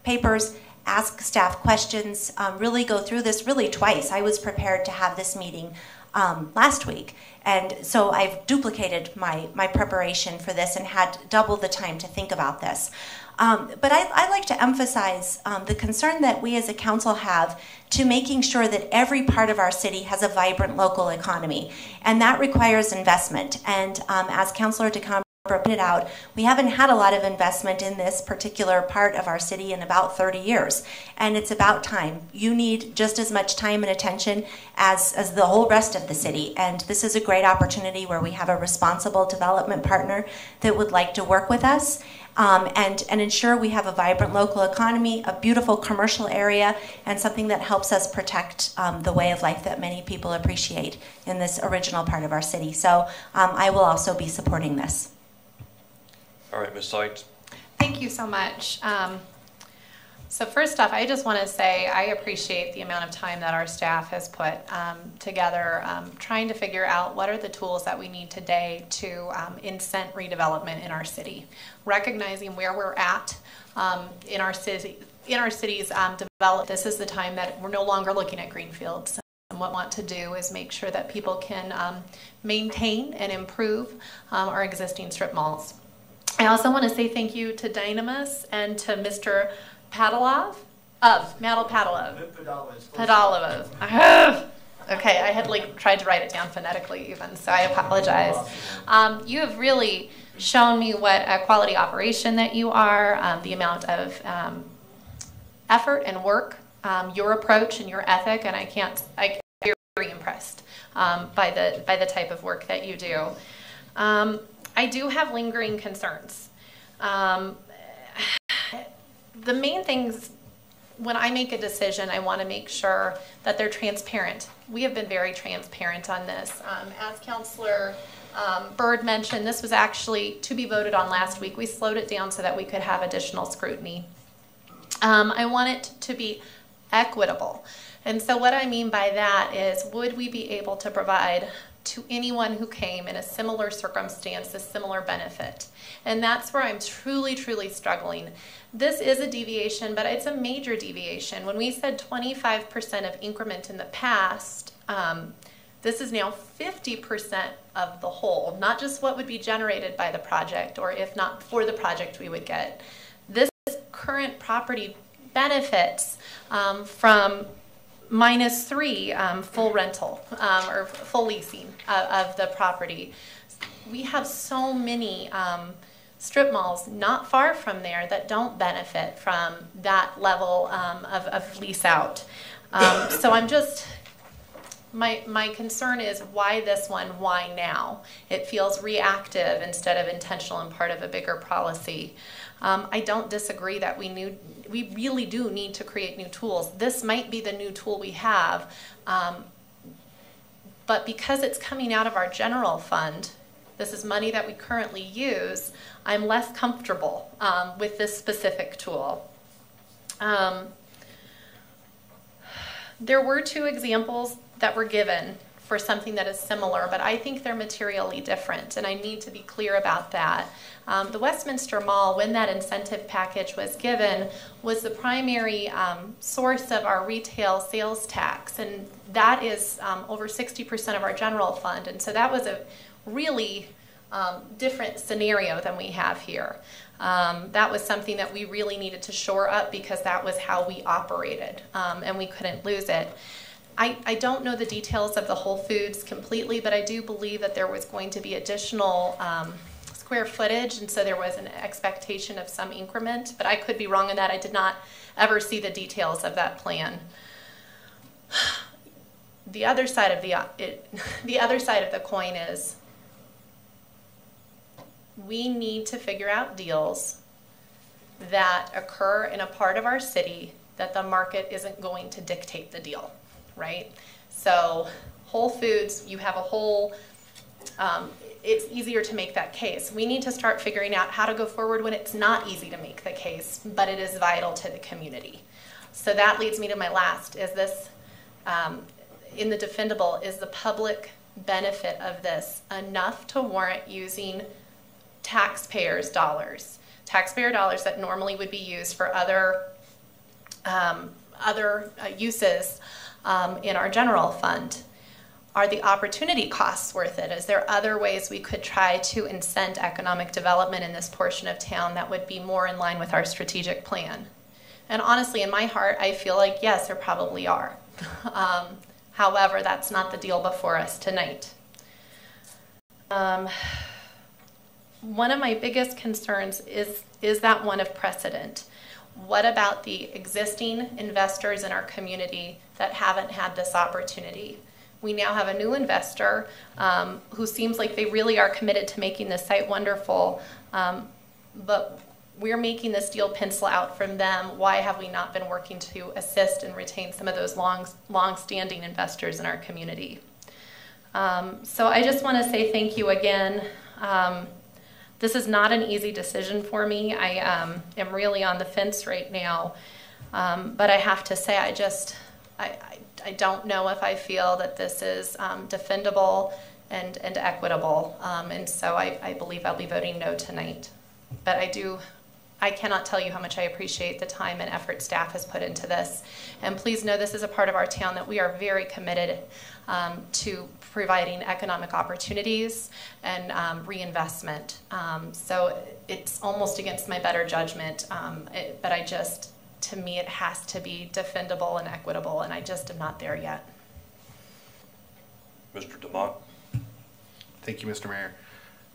[SPEAKER 8] papers, ask staff questions, really go through this really twice. I was prepared to have this meeting last week, and so I've duplicated my preparation for this and had double the time to think about this. But I'd like to emphasize the concern that we as a council have to making sure that every part of our city has a vibrant local economy, and that requires investment. And as Councilor DeCambra pointed out, we haven't had a lot of investment in this particular part of our city in about 30 years, and it's about time. You need just as much time and attention as the whole rest of the city, and this is a great opportunity where we have a responsible development partner that would like to work with us and ensure we have a vibrant local economy, a beautiful commercial area, and something that helps us protect the way of life that many people appreciate in this original part of our city. So I will also be supporting this.
[SPEAKER 2] All right, Ms. Seitz.
[SPEAKER 9] Thank you so much. So first off, I just want to say I appreciate the amount of time that our staff has put together trying to figure out what are the tools that we need today to incent redevelopment in our city, recognizing where we're at in our cities development. This is the time that we're no longer looking at greenfields. And what we want to do is make sure that people can maintain and improve our existing strip malls. I also want to say thank you to Dynamis and to Mr. Padalov. Okay, I had tried to write it down phonetically even, so I apologize. You have really shown me what a quality operation that you are, the amount of effort and work, your approach and your ethic, and I'm very impressed by the type of work that you do. I do have lingering concerns. The main things, when I make a decision, I want to make sure that they're transparent. We have been very transparent on this. As Councilor Byrd mentioned, this was actually to be voted on last week. We slowed it down so that we could have additional scrutiny. I want it to be equitable. And so what I mean by that is, would we be able to provide to anyone who came in a similar circumstance a similar benefit? And that's where I'm truly, truly struggling. This is a deviation, but it's a major deviation. When we said 25% of increment in the past, this is now 50% of the whole, not just what would be generated by the project, or if not for the project we would get. This current property benefits from -3 full rental or full leasing of the property. We have so many strip malls not far from there that don't benefit from that level of lease out. So I'm just, my concern is, why this one, why now? It feels reactive instead of intentional and part of a bigger policy. I don't disagree that we really do need to create new tools. This might be the new tool we have, but because it's coming out of our general fund, this is money that we currently use, I'm less comfortable with this specific tool. There were 2 examples that were given for something that is similar, but I think they're materially different, and I need to be clear about that. The Westminster Mall, when that incentive package was given, was the primary source of our retail sales tax, and that is over 60% of our general fund, and so that was a really different scenario than we have here. That was something that we really needed to shore up because that was how we operated, and we couldn't lose it. I don't know the details of the Whole Foods completely, but I do believe that there was going to be additional square footage, and so there was an expectation of some increment, but I could be wrong in that. I did not ever see the details of that plan. The other side of the coin is, we need to figure out deals that occur in a part of our city that the market isn't going to dictate the deal, right? So Whole Foods, you have a whole, it's easier to make that case. We need to start figuring out how to go forward when it's not easy to make the case, but it is vital to the community. So that leads me to my last, is this, in the defendable, is the public benefit of this enough to warrant using taxpayers' dollars? Taxpayer dollars that normally would be used for other uses in our general fund. Are the opportunity costs worth it? Is there other ways we could try to incent economic development in this portion of town that would be more in line with our strategic plan? And honestly, in my heart, I feel like, yes, there probably are. However, that's not the deal before us tonight. One of my biggest concerns is that one of precedent. What about the existing investors in our community that haven't had this opportunity? We now have a new investor who seems like they really are committed to making this site wonderful, but we're making this deal pencil out from them. Why have we not been working to assist and retain some of those long-standing investors in our community? So I just want to say thank you again. This is not an easy decision for me. I am really on the fence right now, but I have to say I don't know if I feel that this is defendable and equitable, and so I believe I'll be voting no tonight. But I cannot tell you how much I appreciate the time and effort staff has put into this, and please know this is a part of our town that we are very committed to providing economic opportunities and reinvestment. So it's almost against my better judgment, but to me, it has to be defendable and equitable, and I just am not there yet.
[SPEAKER 2] Mr. DeMont.
[SPEAKER 3] Thank you, Mr. Mayor.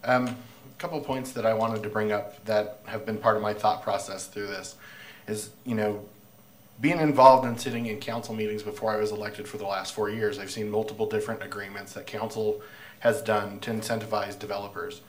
[SPEAKER 3] A couple of points that I wanted to bring up that have been part of my thought process through this is, being involved in sitting in council meetings before I was elected for the last 4 years, I've seen multiple different agreements that council has done to incentivize developers.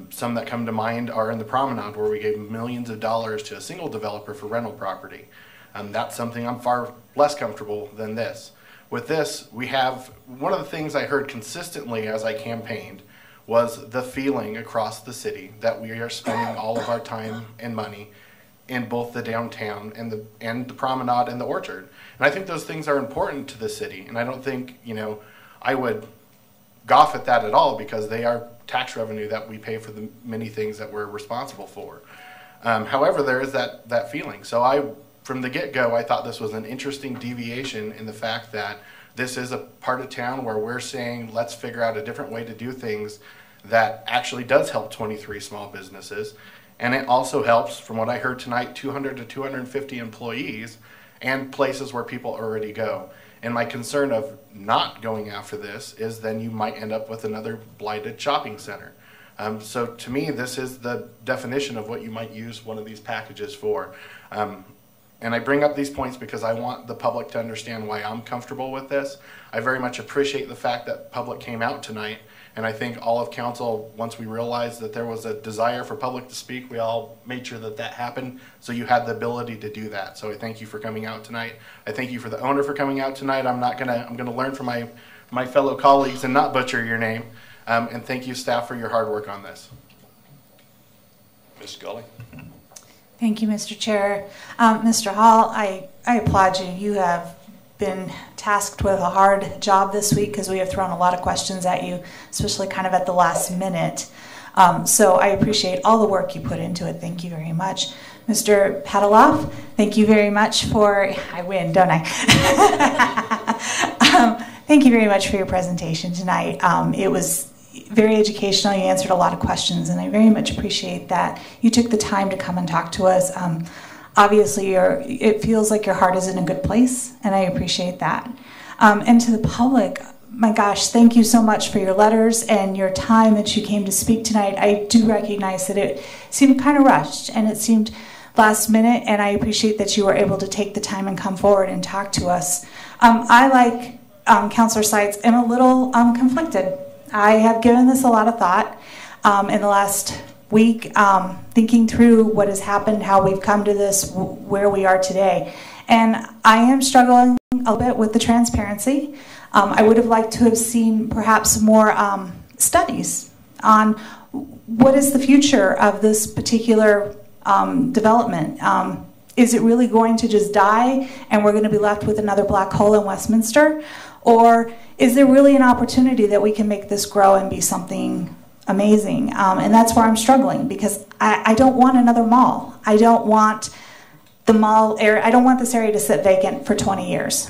[SPEAKER 3] Some that come to mind are in the Promenade, where we gave millions of dollars to a single developer for rental property. That's something I'm far less comfortable than this. With this, we have, one of the things I heard consistently as I campaigned was the feeling across the city that we are spending all of our time and money in both the downtown and the Promenade and the Orchard. And I think those things are important to the city. And I don't think, I would scoff at that at all, because they are tax revenue that we pay for the many things that we're responsible for. However, there is that feeling. So from the get-go, I thought this was an interesting deviation in the fact that this is a part of town where we're saying, let's figure out a different way to do things that actually does help 23 small businesses. And it also helps, from what I heard tonight, 200 to 250 employees and places where people already go. And my concern of not going after this is then you might end up with another blighted shopping center. So to me, this is the definition of what you might use one of these packages for. And I bring up these points because I want the public to understand why I'm comfortable with this. I very much appreciate the fact that public came out tonight. And I think all of council, once we realized that there was a desire for public to speak, we all made sure that happened. So you had the ability to do that. So I thank you for coming out tonight. I thank you for the owner for coming out tonight. I'm gonna learn from my fellow colleagues and not butcher your name. And thank you, staff, for your hard work on this.
[SPEAKER 2] Ms. Scully.
[SPEAKER 16] Thank you, Mr. Chair. Mr. Hall, I applaud you. You have been tasked with a hard job this week because we have thrown a lot of questions at you, especially kind of at the last minute. So I appreciate all the work you put into it. Thank you very much. Mr. Padaloff, thank you very much for, I win, don't I? Thank you very much for your presentation tonight. It was very educational. You answered a lot of questions, and I very much appreciate that you took the time to come and talk to us. Obviously, it feels like your heart is in a good place, and I appreciate that. And to the public, my gosh, thank you so much for your letters and your time that you came to speak tonight. I do recognize that it seemed kind of rushed, and it seemed last minute, and I appreciate that you were able to take the time and come forward and talk to us. I, like Councilor Seitz, am a little conflicted. I have given this a lot of thought in the last week, thinking through what has happened, how we've come to this, where we are today. And I am struggling a little bit with the transparency. I would have liked to have seen perhaps more studies on what is the future of this particular development. Is it really going to just die and we're going to be left with another black hole in Westminster? Or is there really an opportunity that we can make this grow and be something amazing? And that's where I'm struggling, because I don't want another mall. I don't want the mall area, I don't want this area to sit vacant for 20 years.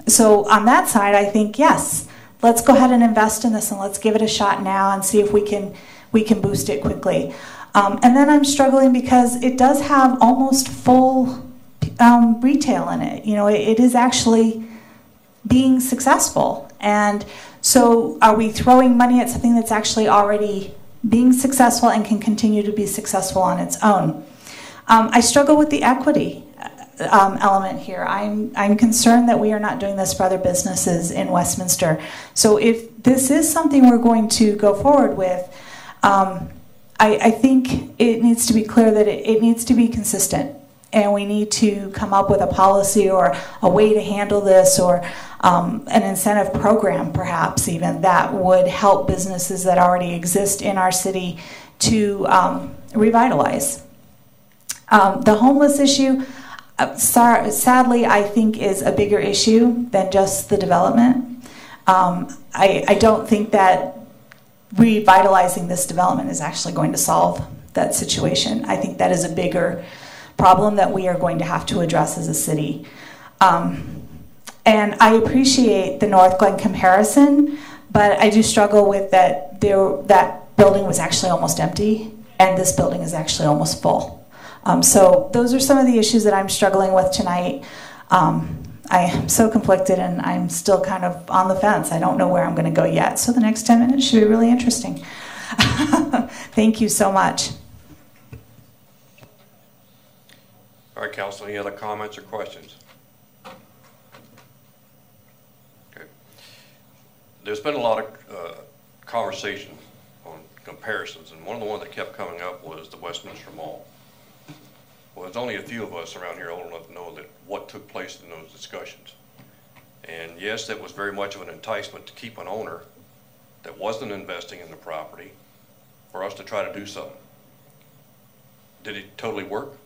[SPEAKER 16] So on that side, I think, yes, let's go ahead and invest in this and let's give it a shot now and see if we can boost it quickly. And then I'm struggling because it does have almost full retail in it. You know, it is actually being successful. And so are we throwing money at something that's actually already being successful and can continue to be successful on its own? I struggle with the equity element here. I'm concerned that we are not doing this for other businesses in Westminster. So if this is something we're going to go forward with, I think it needs to be clear that it needs to be consistent. And we need to come up with a policy or a way to handle this, or an incentive program perhaps even, that would help businesses that already exist in our city to revitalize. The homeless issue, sadly, I think is a bigger issue than just the development. I don't think that revitalizing this development is actually going to solve that situation. I think that is a bigger problem that we are going to have to address as a city. And I appreciate the North Glen comparison, but I do struggle with that that building was actually almost empty, and this building is actually almost full. So those are some of the issues that I'm struggling with tonight. I am so conflicted, and I'm still kind of on the fence. I don't know where I'm going to go yet. So the next 10 minutes should be really interesting. Thank you so much.
[SPEAKER 2] All right, Council, any other comments or questions? Okay. There's been a lot of conversation on comparisons, and one of the ones that kept coming up was the Westminster Mall. Well, there's only a few of us around here old enough to know that what took place in those discussions. And yes, that was very much of an enticement to keep an owner that wasn't investing in the property for us to try to do something. Did it totally work?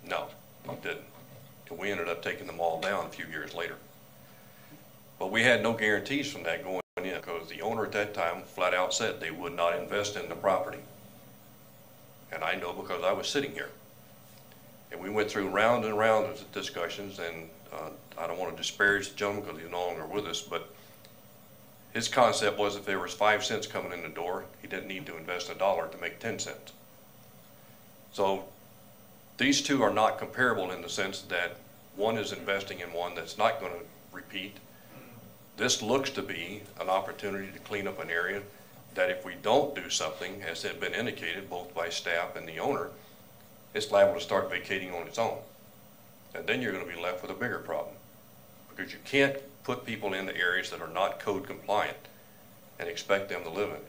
[SPEAKER 2] No, it didn't. And we ended up taking the mall down a few years later. But we had no guarantees from that going in, because the owner at that time flat out said they would not invest in the property. And I know because I was sitting here. And we went through round and round of discussions, and I don't want to disparage the gentleman because he's no longer with us, but his concept was if there was 5 cents coming in the door, he didn't need to invest $1 to make 10 cents. So these two are not comparable in the sense that one is investing in one that's not going to repeat. This looks to be an opportunity to clean up an area that if we don't do something, as had been indicated both by staff and the owner, it's liable to start vacating on its own. And then you're going to be left with a bigger problem, because you can't put people into areas that are not code compliant and expect them to live in it.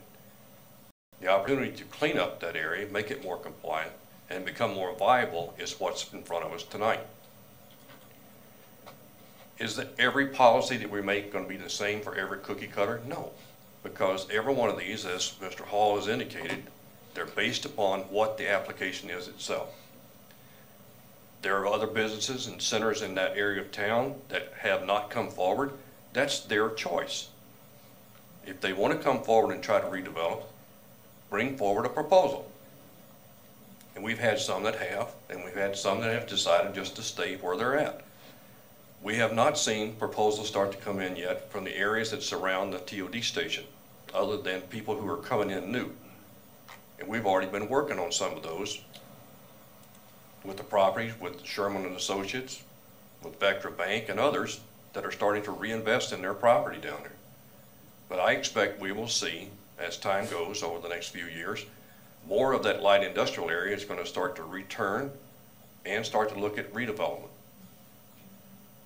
[SPEAKER 2] The opportunity to clean up that area, make it more compliant, and become more viable is what's in front of us tonight. Is that every policy that we make going to be the same for every cookie cutter? No, because every one of these, as Mr. Hall has indicated, they're based upon what the application is itself. There are other businesses and centers in that area of town that have not come forward. That's their choice. If they want to come forward and try to redevelop, bring forward a proposal. And we've had some that have, and we've had some that have decided just to stay where they're at. We have not seen proposals start to come in yet from the areas that surround the TOD station, other than people who are coming in new. And we've already been working on some of those with the properties, with Sherman and Associates, with Vectra Bank and others that are starting to reinvest in their property down there. But I expect we will see, as time goes over the next few years, more of that light industrial area is going to start to return and start to look at redevelopment.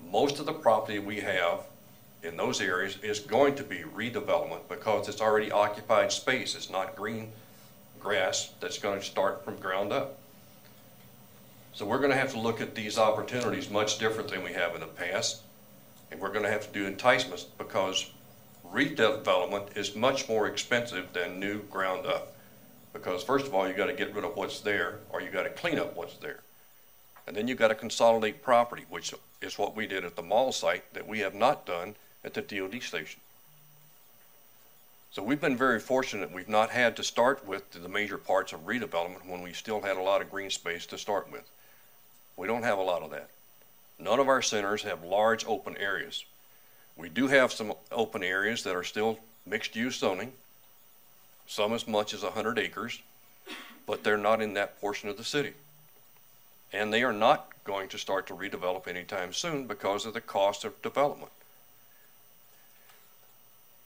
[SPEAKER 2] Most of the property we have in those areas is going to be redevelopment because it's already occupied space. It's not green grass that's going to start from ground up. So we're going to have to look at these opportunities much different than we have in the past. And we're going to have to do enticements because redevelopment is much more expensive than new ground up. Because first of all, you got to get rid of what's there, or you got to clean up what's there. And then you got to consolidate property, which is what we did at the mall site that we have not done at the DOD station. So we've been very fortunate. We've not had to start with the major parts of redevelopment when we still had a lot of green space to start with. We don't have a lot of that. None of our centers have large open areas. We do have some open areas that are still mixed use zoning, some as much as 100 acres, but they're not in that portion of the city. And they are not going to start to redevelop anytime soon because of the cost of development.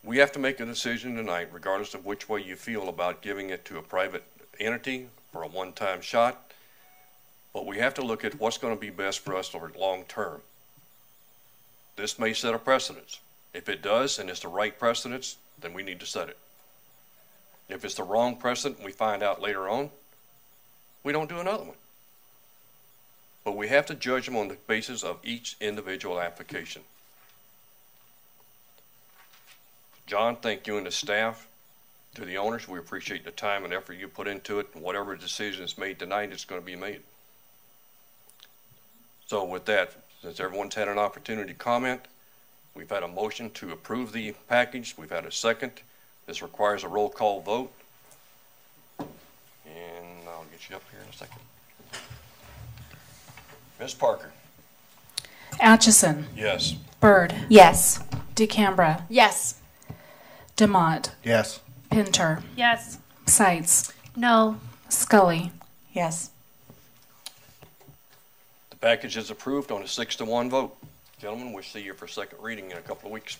[SPEAKER 2] We have to make a decision tonight, regardless of which way you feel about giving it to a private entity for a one-time shot, but we have to look at what's going to be best for us over long term. This may set a precedence. If it does, and it's the right precedence, then we need to set it. If it's the wrong precedent and we find out later on, we don't do another one. But we have to judge them on the basis of each individual application. John, thank you and the staff. To the owners, we appreciate the time and effort you put into it, and whatever decision is made tonight, it's going to be made. So with that, since everyone's had an opportunity to comment, we've had a motion to approve the package. We've had a second. This requires a roll call vote. And I'll get you up here in a second. Ms. Parker.
[SPEAKER 12] Atchison.
[SPEAKER 2] Yes.
[SPEAKER 12] Byrd.
[SPEAKER 8] Yes.
[SPEAKER 12] DeCambra.
[SPEAKER 9] Yes.
[SPEAKER 12] DeMont.
[SPEAKER 3] Yes.
[SPEAKER 12] Pinter.
[SPEAKER 1] Yes.
[SPEAKER 12] Seitz.
[SPEAKER 9] No.
[SPEAKER 12] Scully.
[SPEAKER 8] Yes.
[SPEAKER 2] The package is approved on a 6-1 vote. Gentlemen, we'll see you for second reading in a couple of weeks.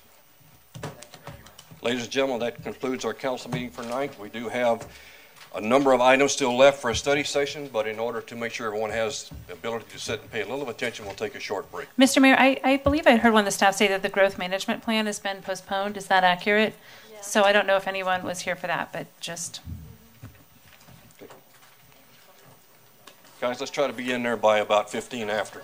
[SPEAKER 2] Ladies and gentlemen, that concludes our council meeting for tonight. We do have a number of items still left for a study session, but in order to make sure everyone has the ability to sit and pay a little attention, we'll take a short break.
[SPEAKER 1] Mr. Mayor, I believe I heard one of the staff say that the growth management plan has been postponed. Is that accurate? Yeah. So I don't know if anyone was here for that, but just
[SPEAKER 2] Guys, let's try to be in there by about 15 after.